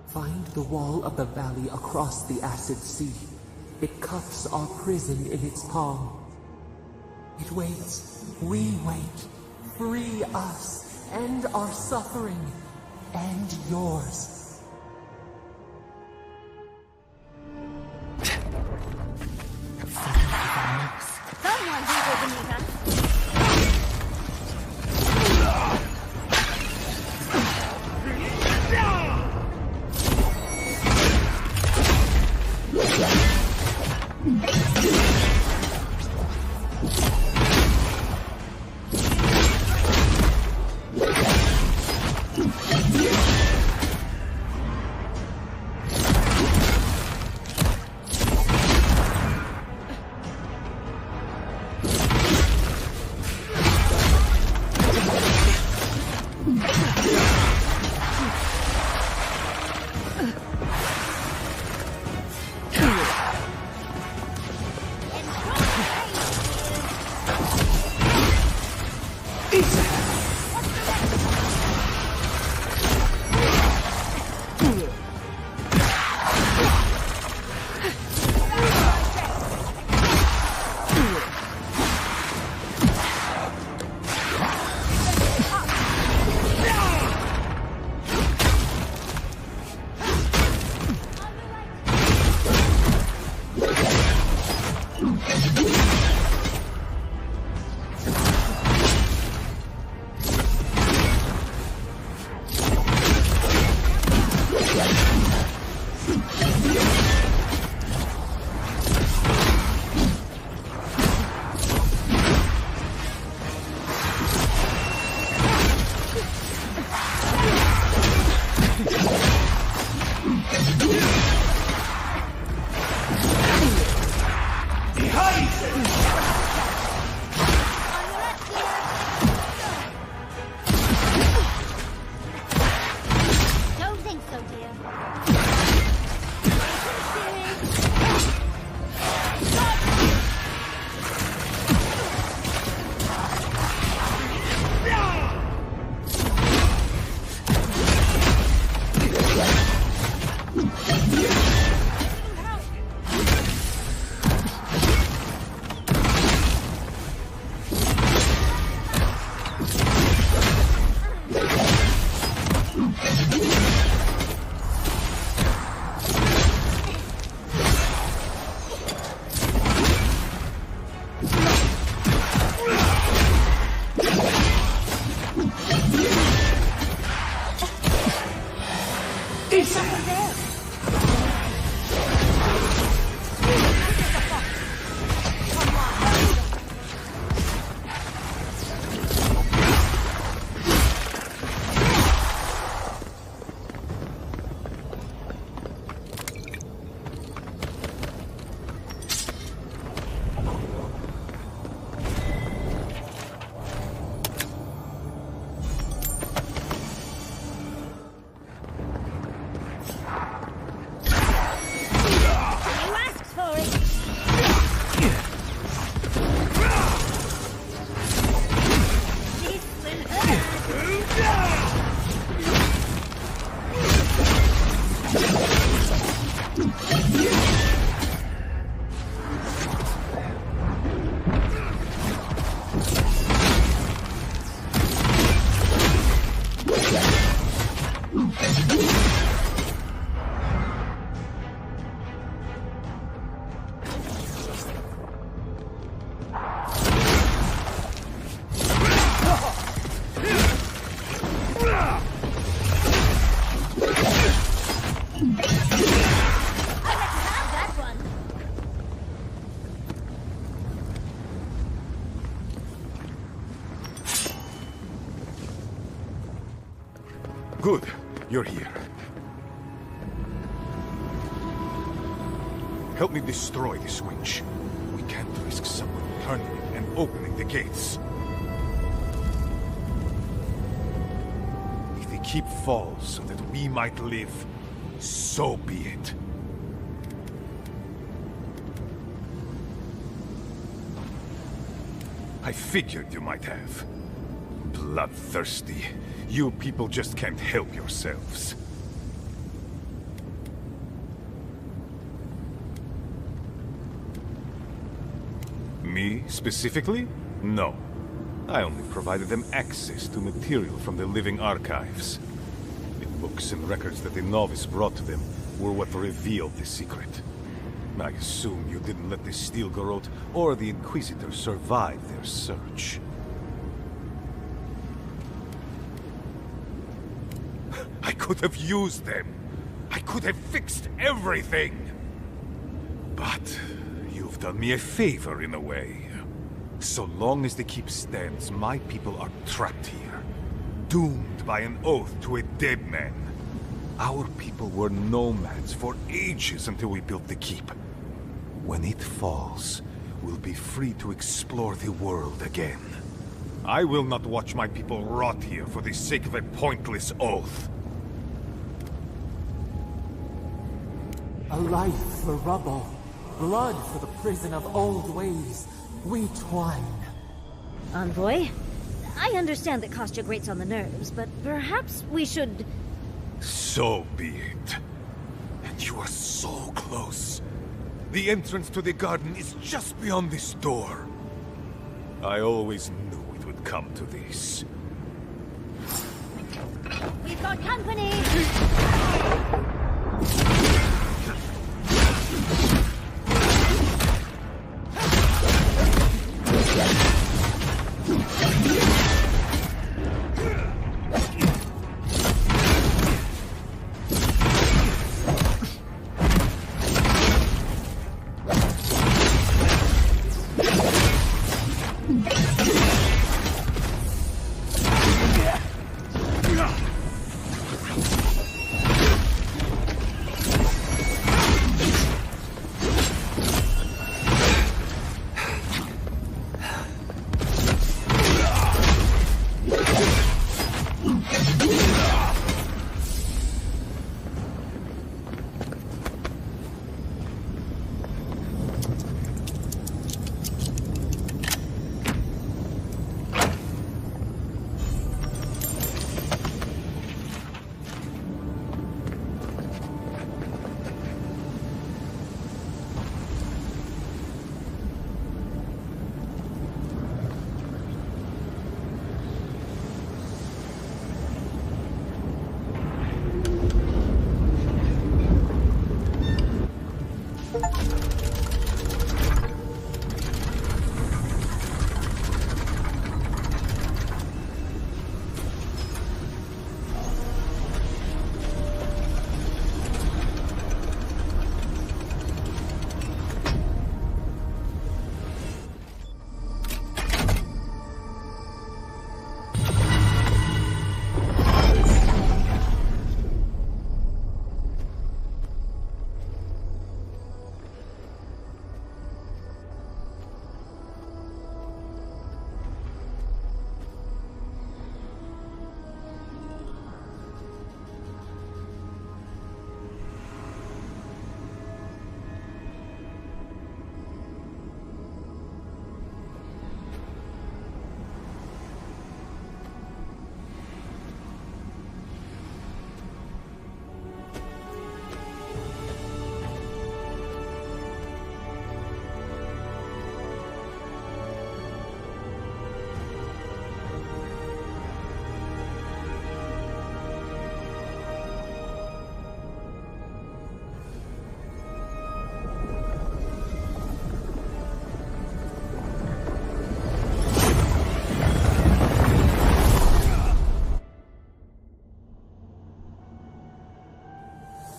Find the wall of the valley across the acid sea. It cups our prison in its palm. It waits. We wait. Free us. End our suffering. End yours. Someone leave her, Benita. Good. You're here. Help me destroy this winch. We can't risk someone turning it and opening the gates. If the keep falls so that we might live, so be it. I figured you might have. Bloodthirsty. You people just can't help yourselves. Me, specifically? No. I only provided them access to material from the living archives. The books and records that the novice brought to them were what revealed the secret. I assume you didn't let the Steel Garrote or the Inquisitor survive their search. I could have used them. I could have fixed everything. But you've done me a favor in a way. So long as the keep stands, my people are trapped here. Doomed by an oath to a dead man. Our people were nomads for ages until we built the keep. When it falls, we'll be free to explore the world again. I will not watch my people rot here for the sake of a pointless oath. A life for rubble, blood for the prison of old ways. We twine. Envoy, I understand that Kostya grates on the nerves, but perhaps we should... So be it. And you are so close. The entrance to the garden is just beyond this door. I always knew it would come to this. We've got company!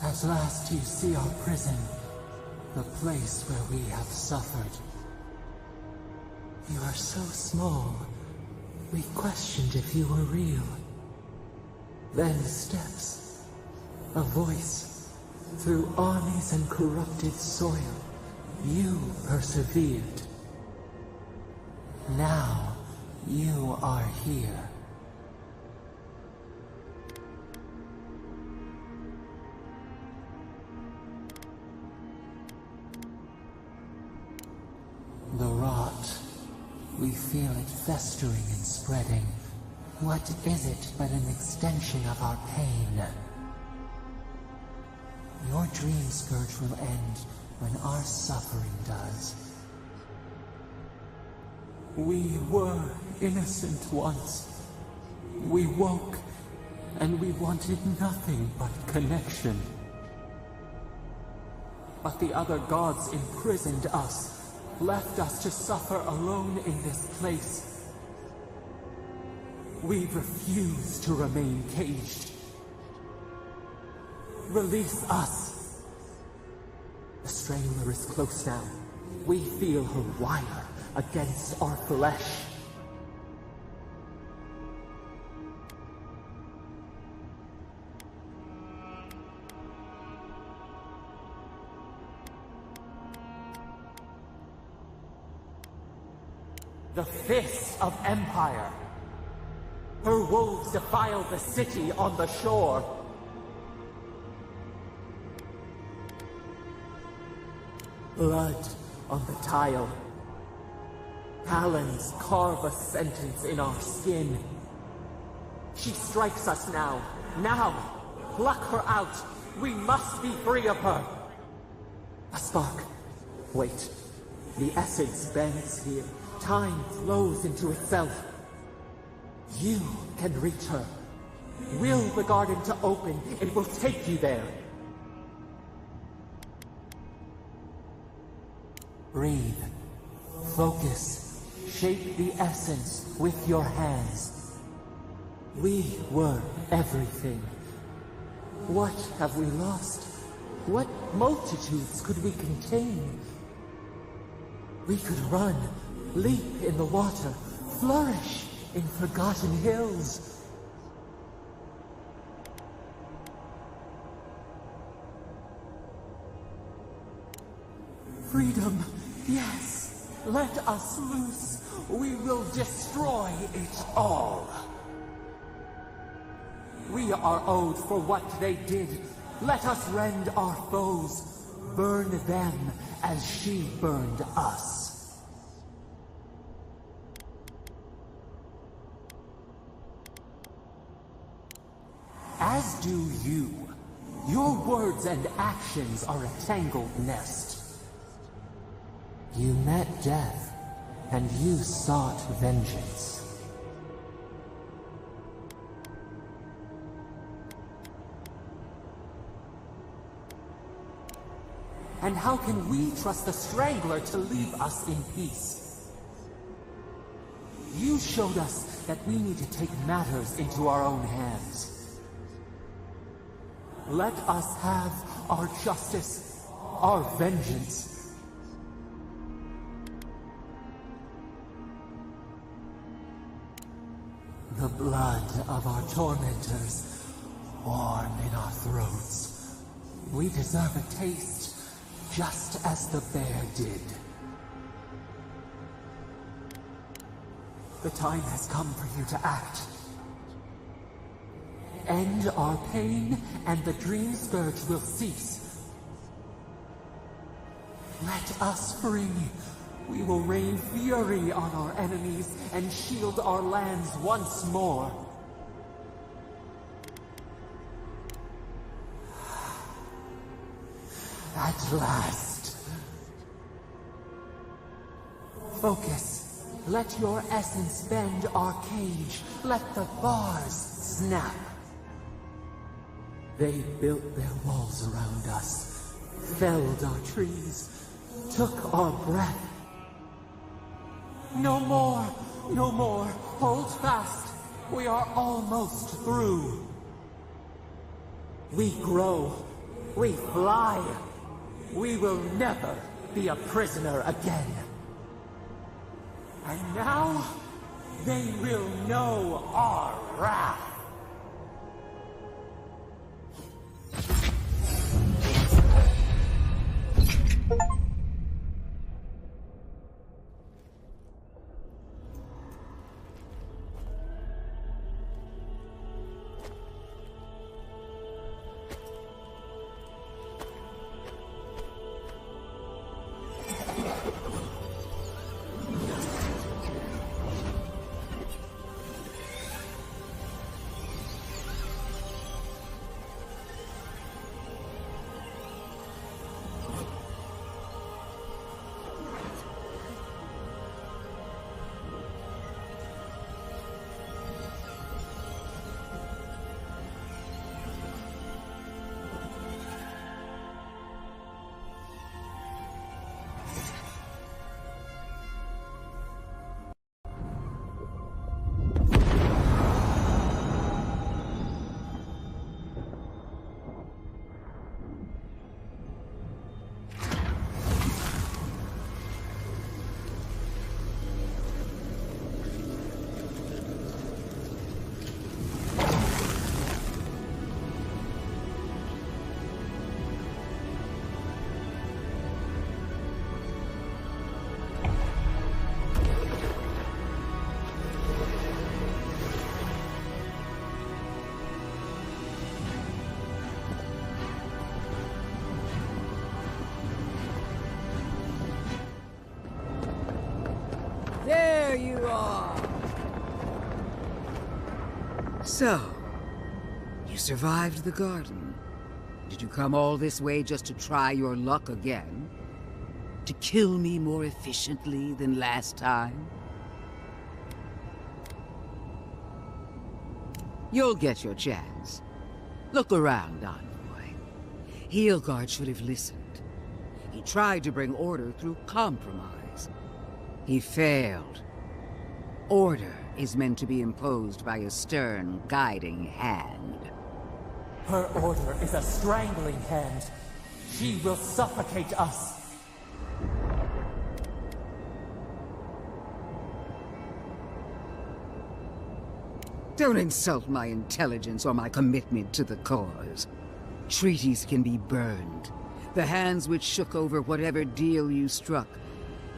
At last you see our prison, the place where we have suffered. You are so small, we questioned if you were real. Then steps. A voice. Through armies and corrupted soil, you persevered. Now, you are here. The rot. We feel it festering and spreading. What is it but an extension of our pain? Your dream scourge will end when our suffering does. We were innocent once. We woke, and we wanted nothing but connection. But the other gods imprisoned us, left us to suffer alone in this place. We refuse to remain caged. Release us! The Strangler is close now. We feel her wire against our flesh. The fist of Empire. Her wolves defile the city on the shore. Blood on the tile. Talons carve a sentence in our skin. She strikes us now. Now! Pluck her out! We must be free of her! A spark. Wait. The essence bends here. Time flows into itself. You can reach her. Will the garden to open, it will take you there. Breathe. Focus. Shape the essence with your hands. We were everything. What have we lost? What multitudes could we contain? We could run, leap in the water, flourish in forgotten hills. Freedom, yes. Let us loose. We will destroy it all. We are owed for what they did. Let us rend our foes. Burn them as she burned us. As do you. Your words and actions are a tangled nest. You met death, and you sought vengeance. And how can we trust the Strangler to leave us in peace? You showed us that we need to take matters into our own hands. Let us have our justice, our vengeance. The blood of our tormentors, warm in our throats. We deserve a taste, just as the bear did. The time has come for you to act. End our pain, and the dream scourge will cease. Let us free. We will rain fury on our enemies and shield our lands once more. At last. Focus. Let your essence bend our cage. Let the bars snap. They built their walls around us, felled our trees, took our breath. No more! No more! Hold fast! We are almost through! We grow. We fly. We will never be a prisoner again. And now, they will know our wrath. So, you survived the garden. Did you come all this way just to try your luck again? To kill me more efficiently than last time? You'll get your chance. Look around, Envoy. Heelguard should have listened. He tried to bring order through compromise. He failed. Order is meant to be imposed by a stern, guiding hand. Her order is a strangling hand. She will suffocate us. Don't insult my intelligence or my commitment to the cause. Treaties can be burned. The hands which shook over whatever deal you struck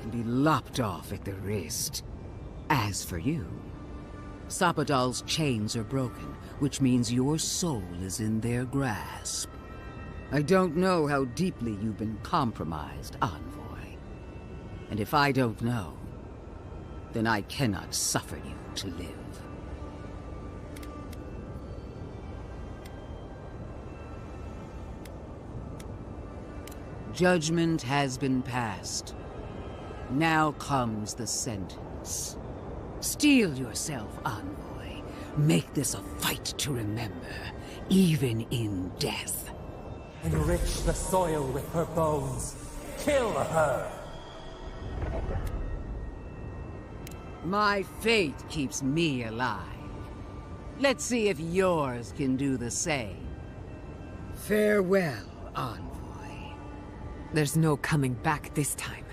can be lopped off at the wrist. As for you, Sapadal's chains are broken, which means your soul is in their grasp. I don't know how deeply you've been compromised, Envoy. And if I don't know, then I cannot suffer you to live. Judgment has been passed. Now comes the sentence. Steel yourself, Envoy. Make this a fight to remember, even in death. Enrich the soil with her bones. Kill her! My faith keeps me alive. Let's see if yours can do the same. Farewell, Envoy. There's no coming back this time.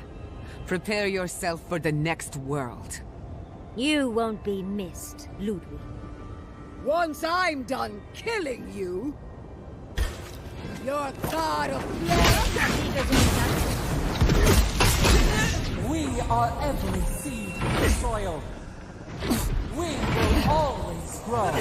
Prepare yourself for the next world. You won't be missed, Ludwig. Once I'm done killing you, your god of blood... We are every seed in the soil. We will always grow.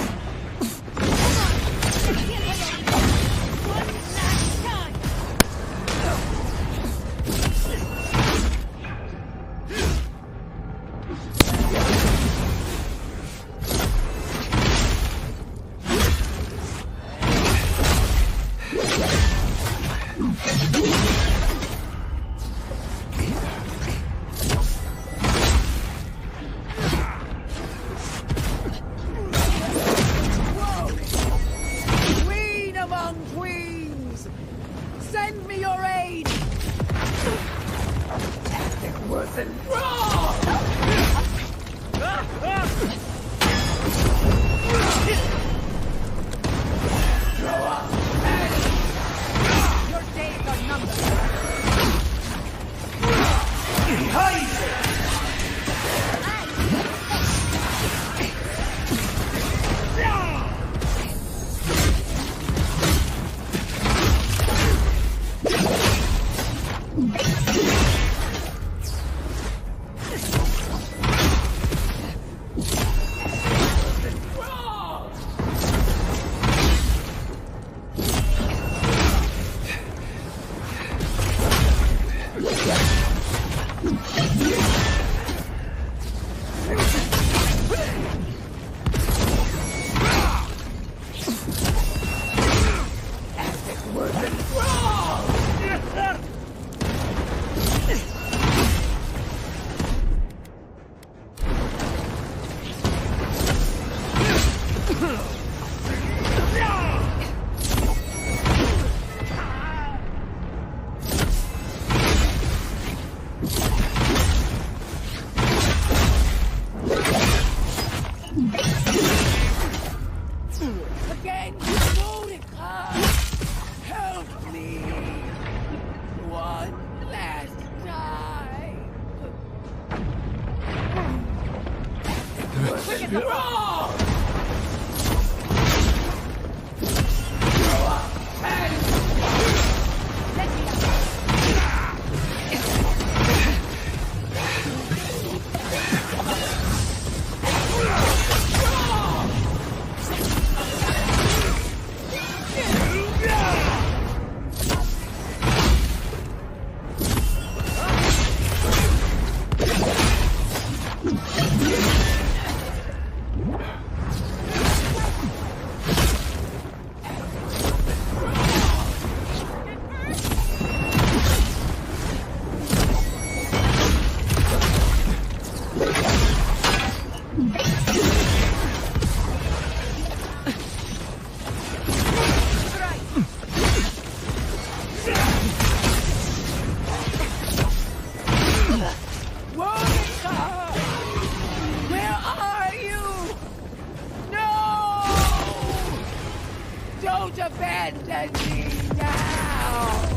abandon me now!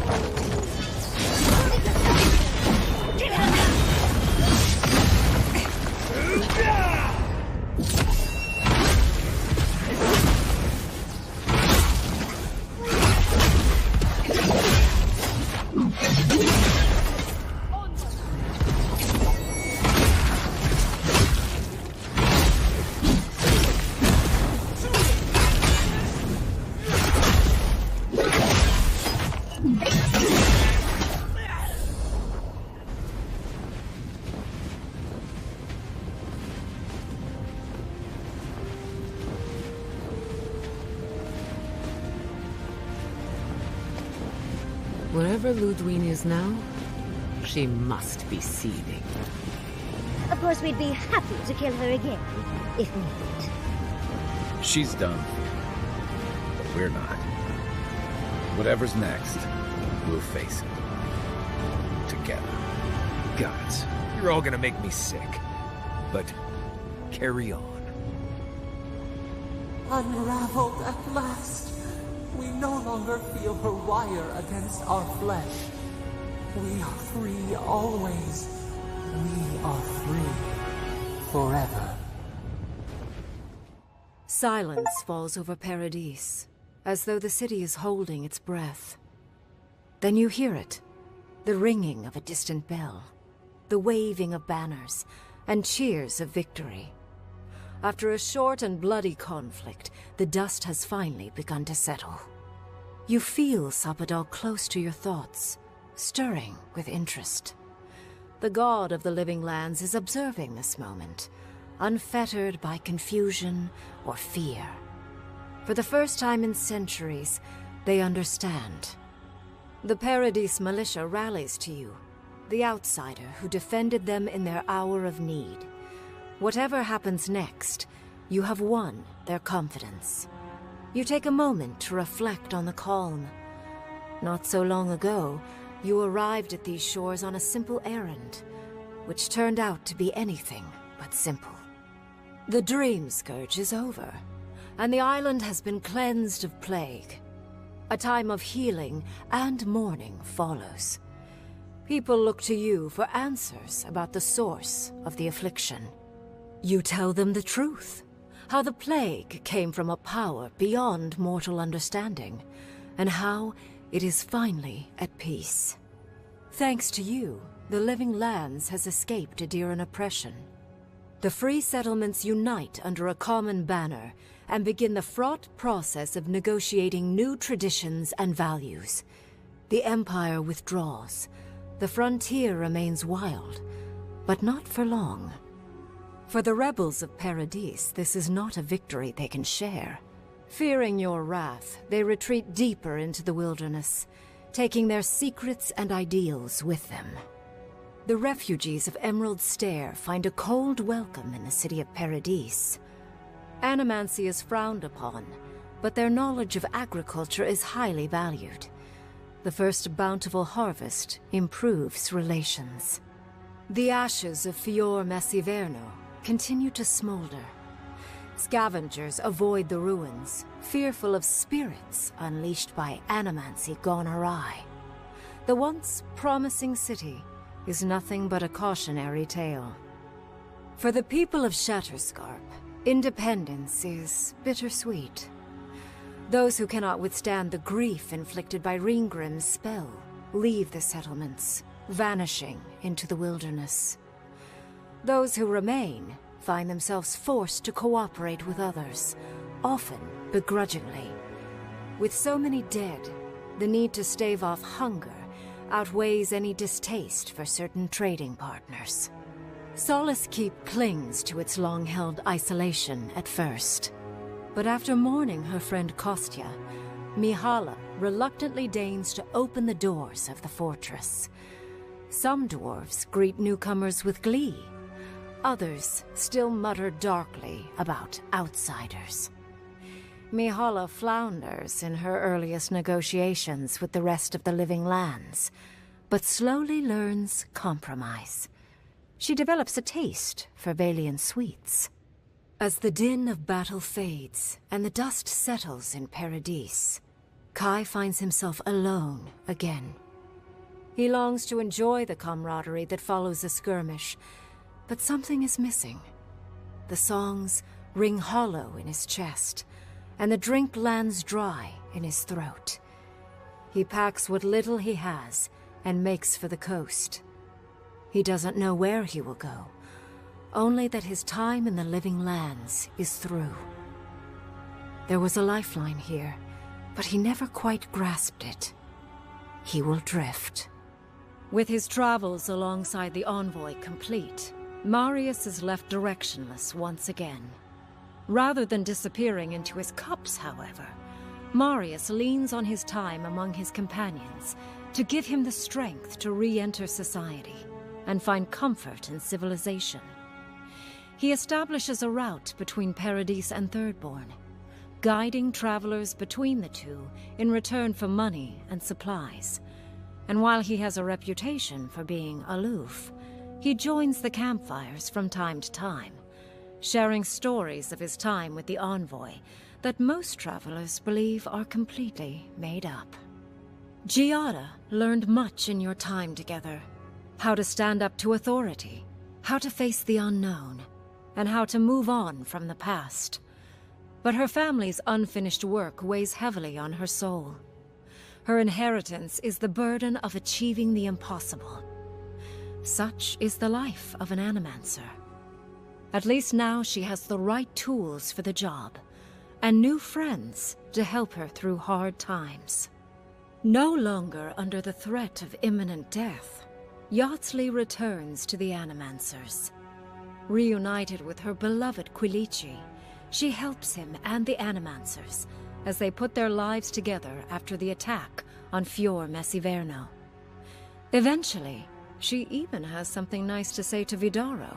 Wherever Ludwine is now, she must be seething. Of course, we'd be happy to kill her again, if needed. She's done. But we're not. Whatever's next, we'll face it. Together. Gods, you're all gonna make me sick. But carry on. Unraveled at last. We no longer feel her wire against our flesh. We are free always. We are free forever. Silence falls over Paradise, as though the city is holding its breath. Then you hear it, the ringing of a distant bell, the waving of banners, and cheers of victory. After a short and bloody conflict, the dust has finally begun to settle. You feel Sapadal close to your thoughts, stirring with interest. The god of the living lands is observing this moment, unfettered by confusion or fear. For the first time in centuries, they understand. The Paradise militia rallies to you, the outsider who defended them in their hour of need. Whatever happens next, you have won their confidence. You take a moment to reflect on the calm. Not so long ago, you arrived at these shores on a simple errand, which turned out to be anything but simple. The Dream Scourge is over, and the island has been cleansed of plague. A time of healing and mourning follows. People look to you for answers about the source of the affliction. You tell them the truth, how the plague came from a power beyond mortal understanding, and how it is finally at peace. Thanks to you, the Living Lands has escaped Adiran oppression. The free settlements unite under a common banner and begin the fraught process of negotiating new traditions and values. The Empire withdraws. The frontier remains wild, but not for long. For the rebels of Paradise, this is not a victory they can share. Fearing your wrath, they retreat deeper into the wilderness, taking their secrets and ideals with them. The refugees of Emerald Stair find a cold welcome in the city of Paradise. Animancy is frowned upon, but their knowledge of agriculture is highly valued. The first bountiful harvest improves relations. The ashes of Fior Messiverno continue to smolder. Scavengers avoid the ruins, fearful of spirits unleashed by animancy gone awry. The once promising city is nothing but a cautionary tale. For the people of Shatterscarp, independence is bittersweet. Those who cannot withstand the grief inflicted by Ringgrim's spell leave the settlements, vanishing into the wilderness. Those who remain find themselves forced to cooperate with others, often begrudgingly. With so many dead, the need to stave off hunger outweighs any distaste for certain trading partners. Solace Keep clings to its long-held isolation at first. But after mourning her friend Kostya, Mihala reluctantly deigns to open the doors of the fortress. Some dwarves greet newcomers with glee. Others still mutter darkly about outsiders. Mihala flounders in her earliest negotiations with the rest of the Living Lands, but slowly learns compromise. She develops a taste for Valian sweets. As the din of battle fades and the dust settles in Paradise, Kai finds himself alone again. He longs to enjoy the camaraderie that follows a skirmish, but something is missing. The songs ring hollow in his chest, and the drink lands dry in his throat. He packs what little he has and makes for the coast. He doesn't know where he will go, only that his time in the living lands is through. There was a lifeline here, but he never quite grasped it. He will drift. With his travels alongside the envoy complete, Marius is left directionless once again. Rather than disappearing into his cups, however, Marius leans on his time among his companions to give him the strength to re-enter society and find comfort in civilization. He establishes a route between Paradise and Thirdborn, guiding travelers between the two in return for money and supplies. And while he has a reputation for being aloof, he joins the campfires from time to time, sharing stories of his time with the envoy that most travelers believe are completely made up. Giada learned much in your time together. How to stand up to authority, how to face the unknown, and how to move on from the past. But her family's unfinished work weighs heavily on her soul. Her inheritance is the burden of achieving the impossible. Such is the life of an animancer. At least now she has the right tools for the job, and new friends to help her through hard times. No longer under the threat of imminent death, Yardsley returns to the Animancers. Reunited with her beloved Quilici, she helps him and the Animancers as they put their lives together after the attack on Fior Messiverno. Eventually, she even has something nice to say to Vidaro.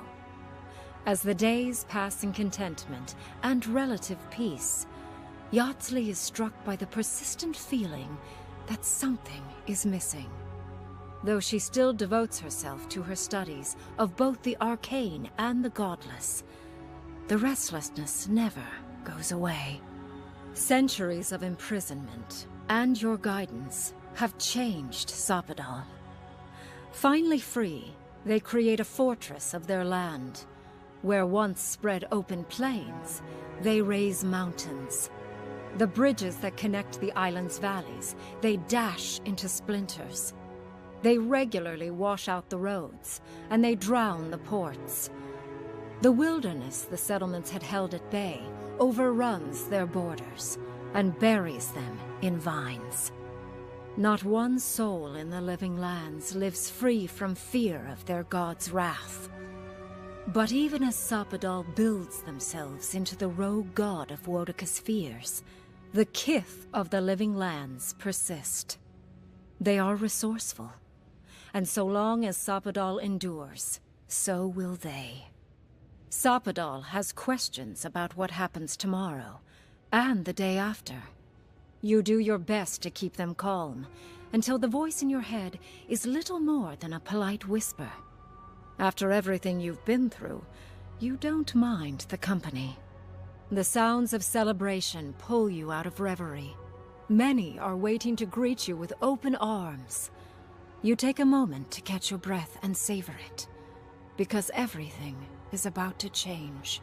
As the days pass in contentment and relative peace, Yardsley is struck by the persistent feeling that something is missing. Though she still devotes herself to her studies of both the arcane and the godless, the restlessness never goes away. Centuries of imprisonment and your guidance have changed Sapadal. Finally free, they create a fortress of their land. Where once spread open plains, they raise mountains. The bridges that connect the island's valleys, they dash into splinters. They regularly wash out the roads, and they drown the ports. The wilderness the settlements had held at bay overruns their borders and buries them in vines. Not one soul in the living lands lives free from fear of their god's wrath. But even as Sapadal builds themselves into the rogue god of Woedica's fears, the kith of the living lands persist. They are resourceful, and so long as Sapadal endures, so will they. Sapadal has questions about what happens tomorrow, and the day after. You do your best to keep them calm, until the voice in your head is little more than a polite whisper. After everything you've been through, you don't mind the company. The sounds of celebration pull you out of reverie. Many are waiting to greet you with open arms. You take a moment to catch your breath and savor it, because everything is about to change.